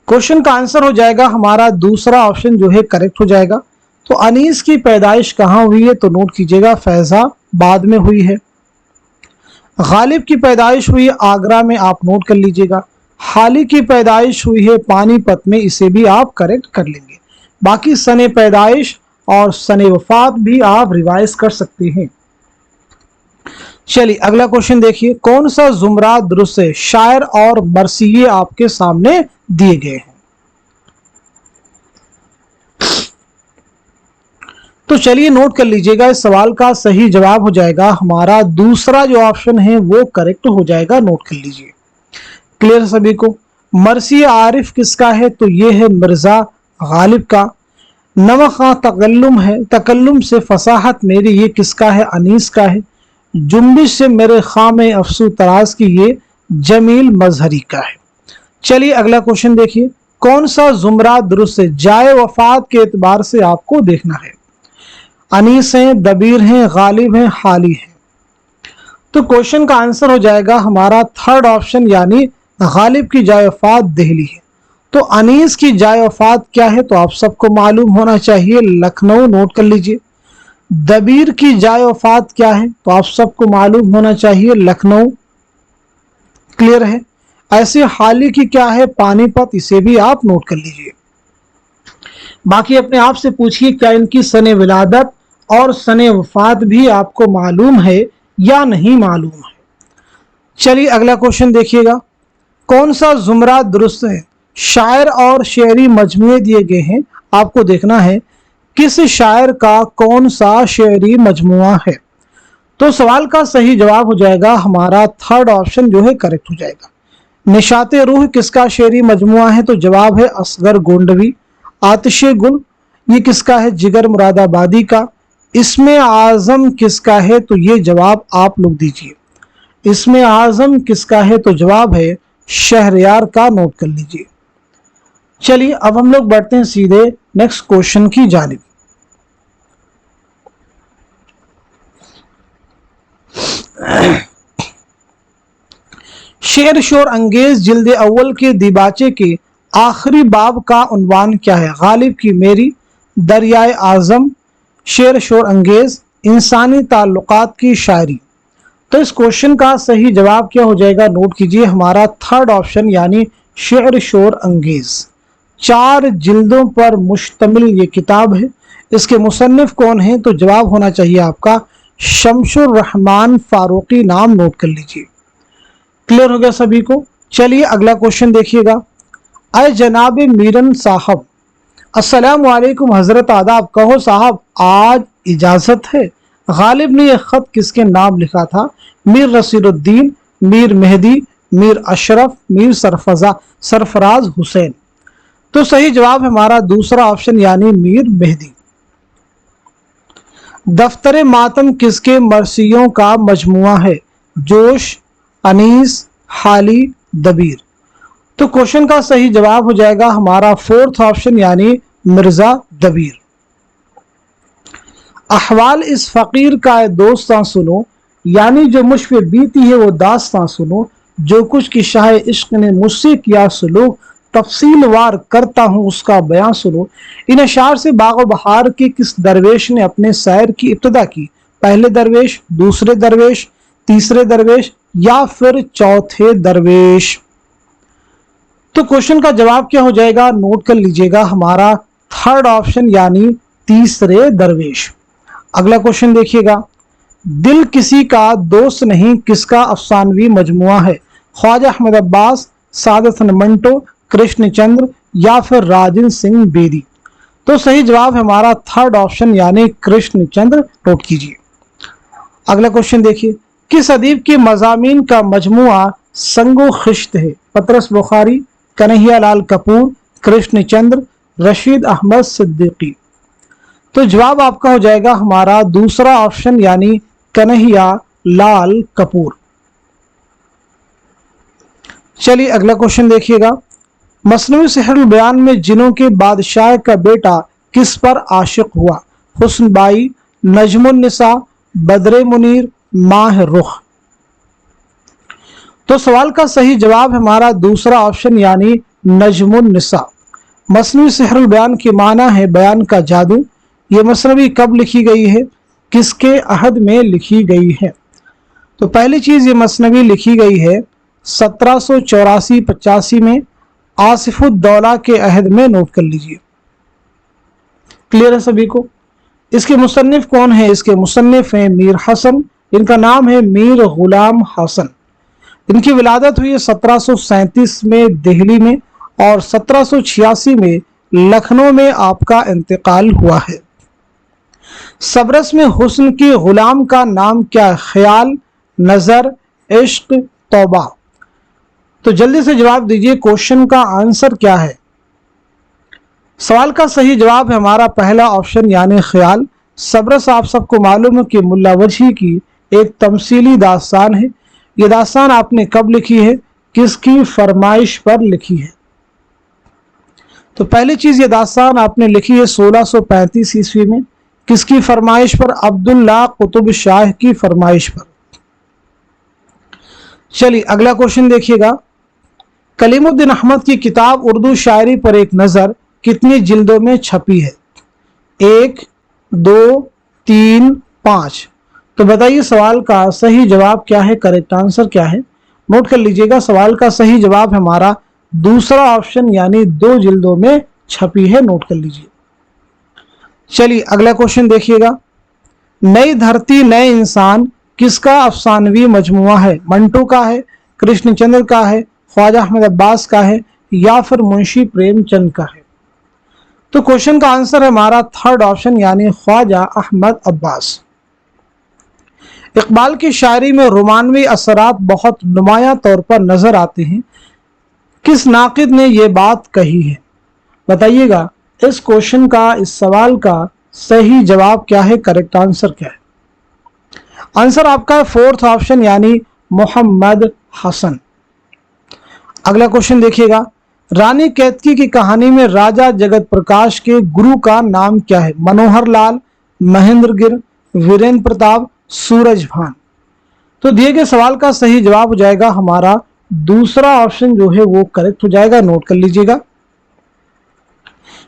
क्वेश्चन का आंसर हो जाएगा हमारा दूसरा ऑप्शन जो है करेक्ट हो जाएगा। तो अनीस की पैदाइश कहां हुई है? तो नोट कीजिएगा, फैजाबाद में हुई है। गालिब की पैदाइश हुई है आगरा में, आप नोट कर लीजिएगा। हाली की पैदाइश हुई है पानीपत में, इसे भी आप करेक्ट कर लेंगे। बाकी सने पैदाइश और सने वफात भी आप रिवाइज कर सकते हैं। चलिए अगला क्वेश्चन देखिए। कौन सा जुमरा दुरुस्त है? शायर और मरसिये आपके सामने दिए गए हैं। तो चलिए नोट कर लीजिएगा, इस सवाल का सही जवाब हो जाएगा हमारा दूसरा जो ऑप्शन है वो करेक्ट हो जाएगा, नोट कर लीजिए। क्लियर सभी को? मरसी आरिफ किसका है? तो ये है मिर्जा गालिब का। नमखा तकल्लुम है, तकल्लुम से फसाहत मेरी, ये किसका है? अनीस का है। जुम्बिश से मेरे खाम अफसू तराज की, ये जमील मजहरी का है। चलिए अगला क्वेश्चन देखिए। कौन सा जुमरा दुरुस्त है? जाए वफात के एतबार से आपको देखना है। अनीस हैं, दबीर हैं, गालिब हैं, हाली हैं। तो क्वेश्चन का आंसर हो जाएगा हमारा थर्ड ऑप्शन, यानी गालिब की जाए वफात दिल्ली है। तो अनीस की जाए वफात क्या है? तो आप सबको मालूम होना चाहिए, लखनऊ, नोट कर लीजिए। दबीर की जाए वफात क्या है? तो आप सबको मालूम होना चाहिए, लखनऊ, क्लियर है। ऐसे हाली की क्या है? पानीपत, इसे भी आप नोट कर लीजिए। बाकी अपने आप से पूछिए, क्या इनकी सने विलादत और सने वफात भी आपको मालूम है या नहीं मालूम है। चलिए अगला क्वेश्चन देखिएगा, कौन सा जुमरा दुरुस्त है? शायर और शेरी मजमुए दिए गए हैं, आपको देखना है किस शायर का कौन सा शेरी मजमुआ है। तो सवाल का सही जवाब हो जाएगा हमारा थर्ड ऑप्शन जो है करेक्ट हो जाएगा। निशाते रूह किसका शेरी मजमुआ है? तो जवाब है असगर गोंडवी। आतिशे गुल ये किसका है? जिगर मुरादाबादी का। इसमें आजम किसका है? तो ये जवाब आप लोग दीजिए। इसमें आजम किसका है? तो जवाब है शहरयार का, नोट कर लीजिए। चलिए अब हम लोग बढ़ते हैं सीधे नेक्स्ट क्वेश्चन की जानिब। शेर शोर अंगेज जिल्द अव्वल के दिबाचे के आखिरी बाब का उन्वान क्या है? गालिब की मेरी, दरियाए आजम, शेर शोर अंगेज, इंसानी ताल्लुकात की शायरी। तो इस क्वेश्चन का सही जवाब क्या हो जाएगा? नोट कीजिए, हमारा थर्ड ऑप्शन यानी शेर शोर अंगेज। 4 जिल्दों पर मुश्तमिल ये किताब है। इसके मुसन्निफ कौन है? तो जवाब होना चाहिए आपका शमशुर रहमान फारूकी, नाम नोट कर लीजिए। क्लियर हो गया सभी को। चलिए अगला क्वेश्चन देखिएगा, अय जनाब मीरन साहब, अस्सलाम वालेकुम हजरत, आदाब। कहो साहब आज इजाजत है। गालिब ने यह खत किसके नाम लिखा था? मीर रसीदुद्दीन, मीर मेहदी, मीर अशरफ, मीर सरफराज हुसैन। तो सही जवाब हमारा दूसरा ऑप्शन यानी मीर मेहदी। दफ्तर मातम किसके मरसियों का मजमुआ है? जोश, अनीस, हाली, दबीर। तो क्वेश्चन का सही जवाब हो जाएगा हमारा फोर्थ ऑप्शन यानी मिर्जा दबीर। अहवाल इस फकीर का दोस्तां सुनो, यानी जो मुझ पे बीती है वो दास्तां सुनो, जो कुछ की शाह इश्क ने मुझसे किया सलूक, तफसील वार करता हूँ उसका बयां सुनो। इन अशार से बागो बहार के किस दरवेश ने अपने सैर की इब्तदा की? पहले दरवेश, दूसरे दरवेश, तीसरे दरवेश या फिर चौथे दरवेश। तो क्वेश्चन का जवाब क्या हो जाएगा? नोट कर लीजिएगा, हमारा थर्ड ऑप्शन यानी तीसरे दरवेश। अगला क्वेश्चन देखिएगा, दिल किसी का दोस्त नहीं किसका अफसानवी मजमुआ है? ख्वाजा अहमद अब्बास, सादत मंटो, कृष्ण चंद्र या फिर राजन सिंह बेदी। तो सही जवाब हमारा थर्ड ऑप्शन यानी कृष्ण चंद्र, नोट कीजिए। अगला क्वेश्चन देखिए, किस अदीब के मजामीन का मजमुआ संगो खिश्त है? पतरस बुखारी, कन्हैया लाल कपूर, कृष्ण चंद्र, रशीद अहमद सिद्दीकी। तो जवाब आपका हो जाएगा हमारा दूसरा ऑप्शन यानी कन्हैया लाल कपूर। चलिए अगला क्वेश्चन देखिएगा, मसनवी सिहरुल बयान में जिनों के बादशाह का बेटा किस पर आशिक हुआ? हुस्न बाई, नजमुन निसा, बदरे मुनीर, माह रुख। तो सवाल का सही जवाब हमारा दूसरा ऑप्शन यानी नजमुन निसा। मसनवी सिहरुल बयान की माना है बयान का जादू। ये मसनवी कब लिखी गई है? किसके अहद में लिखी गई है? तो पहली चीज ये मसनवी लिखी गई है 1784-85 में आसिफुद्दौला के अहद में, नोट कर लीजिए। क्लियर है सभी को। इसके मुसन्निफ कौन है? इसके मुसन्निफ हैं मीर हसन, इनका नाम है मीर गुलाम हसन। इनकी विलादत हुई है 1737 में दिल्ली में और 1786 में लखनऊ में आपका इंतकाल हुआ है। सबरस में हुस्न के गुलाम का नाम क्या? ख्याल, नजर, इश्क, तौबा। तो जल्दी से जवाब दीजिए, क्वेश्चन का आंसर क्या है? सवाल का सही जवाब है हमारा पहला ऑप्शन यानी ख्याल। सबरस आप सबको मालूम है कि मुल्ला वजही की एक तमसीली दास्तान है। ये दास्तान आपने कब लिखी है? किसकी फरमाइश पर लिखी है? تو پہلی چیز یہ داستان آپ نے لکھی ہے 1635 عیسوی میں، کس کی فرمائش پر؟ عبداللہ قطب شاہ کی فرمائش پر۔ چلیے اگلا کوشچن دیکھیے گا، کلیم الدین احمد کی کتاب اردو شاعری پر ایک نظر کتنی جلدوں میں چھپی ہے؟ 1، 2، 3، 5۔ تو بتائیے سوال کا صحیح جواب کیا ہے، کریکٹ آنسر کیا ہے؟ نوٹ کر لیجئے گا، سوال کا صحیح جواب ہمارا دوسرا آپشن یعنی 2 جلدوں میں چھپی ہے، نوٹ کر لیجئے۔ چلیے اگلا کوشچن دیکھیے گا، نئی دھرتی نئے انسان کس کا افسانوی مجموعہ ہے؟ منٹو کا ہے، کرشن چندر کا ہے، خواجہ احمد عباس کا ہے، یا پھر منشی پریم چند کا ہے؟ تو کوشچن کا آنسر ہے ہمارا تھرڈ آپشن یعنی خواجہ احمد عباس۔ اقبال کی شاعری میں رومانوی اثرات بہت نمایاں طور پر نظر آتے ہیں، کس ناقد نے یہ بات کہی ہے؟ بتائیے گا اس کوشچن کا، اس سوال کا صحیح جواب کیا ہے، کریکٹ آنسر کیا ہے؟ آنسر آپ کا فورتھ آپشن یعنی محمد حسن۔ اگلا کوشچن دیکھیے گا، رانی کیتکی کی کہانی میں راجہ جگت پرکاش کے گرو کا نام کیا ہے؟ منوہر لال، مہندر گر، ویریندر پرتاپ، سورج بھان۔ تو دیے گئے سوال کا صحیح جواب ہو جائے گا ہمارا دوسرا آپشن جو ہے وہ کریکٹ ہو جائے گا، نوٹ کر لیجئے گا۔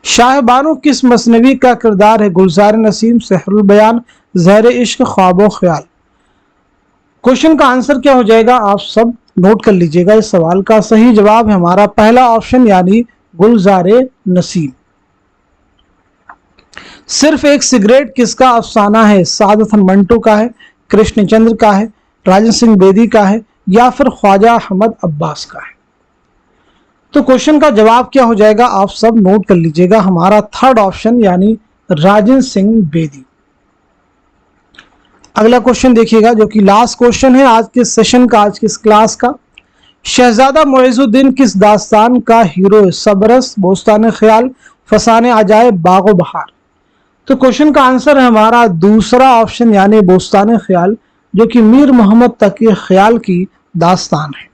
شاہ بانو کس مثنوی کا کردار ہے؟ گلزار نسیم، سحر البیان، زہر عشق، خواب و خیال۔ کوشچن کا آنسر کیا ہو جائے گا، آپ سب نوٹ کر لیجئے گا، اس سوال کا صحیح جواب ہے ہمارا پہلا آپشن یعنی گلزار نسیم۔ صرف ایک سگریٹ کس کا افسانہ ہے؟ سعادت منٹو کا ہے، کرشن چندر کا ہے، راجن سنگھ بیدی کا ہے، یا پھر خواجہ احمد عباس کا ہے؟ تو کوشچن کا جواب کیا ہو جائے گا، آپ سب نوٹ کر لیجئے گا، ہمارا تھرڈ آپشن یعنی راجن سنگھ بیدی۔ اگلا کوشچن دیکھیے گا جو کہ لاسٹ کوشچن ہے آج کے سیشن کا، آج کے اس کلاس کا، شہزادہ معز الدین کس داستان کا ہیرو ہے؟ سبرس، بوستان خیال، فسانے عجائب، باغ و بہار۔ تو کوشچن کا آنسر ہے ہمارا دوسرا آپشن یعنی بوستان خیال، جو کہ میر محمد تقی خیال کی داستان ہے۔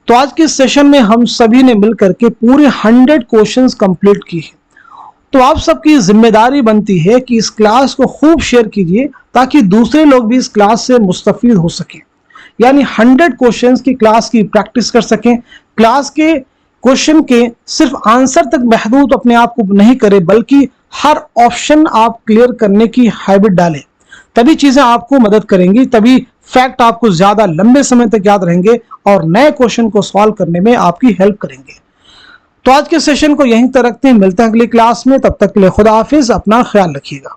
تو آج کے سیشن میں ہم سبھی نے مل کر کے پورے 100 کوشچنز کمپلیٹ کی ہیں۔ تو آپ سب کی ذمہ داری بنتی ہے کہ اس کلاس کو خوب شیئر کیجئے تاکہ دوسرے لوگ بھی اس کلاس سے مستفید ہو سکیں، یعنی 100 کوشچنز کی کلاس کی پریکٹس کر سکیں۔ کلاس کے کوشچن کے صرف آنسر تک محدود اپنے آپ کو نہیں کرے، بلکہ ہر آپشن آپ کلیئر کرنے کی ہیبٹ ڈالیں، تبھی چیزیں آپ کو مدد کریں گی، تبھی فیکٹ آپ کو زیادہ لمبے سمے تک یاد رہیں گے اور نئے کوشچن کو سوالو کرنے میں آپ کی ہیلپ کریں گے۔ تو آج کے سیشن کو یہیں تک رکھتے ہیں، ملتے ہیں اگلی کلاس میں، تب تک کے لیے خدا حافظ، اپنا خیال رکھیے گا۔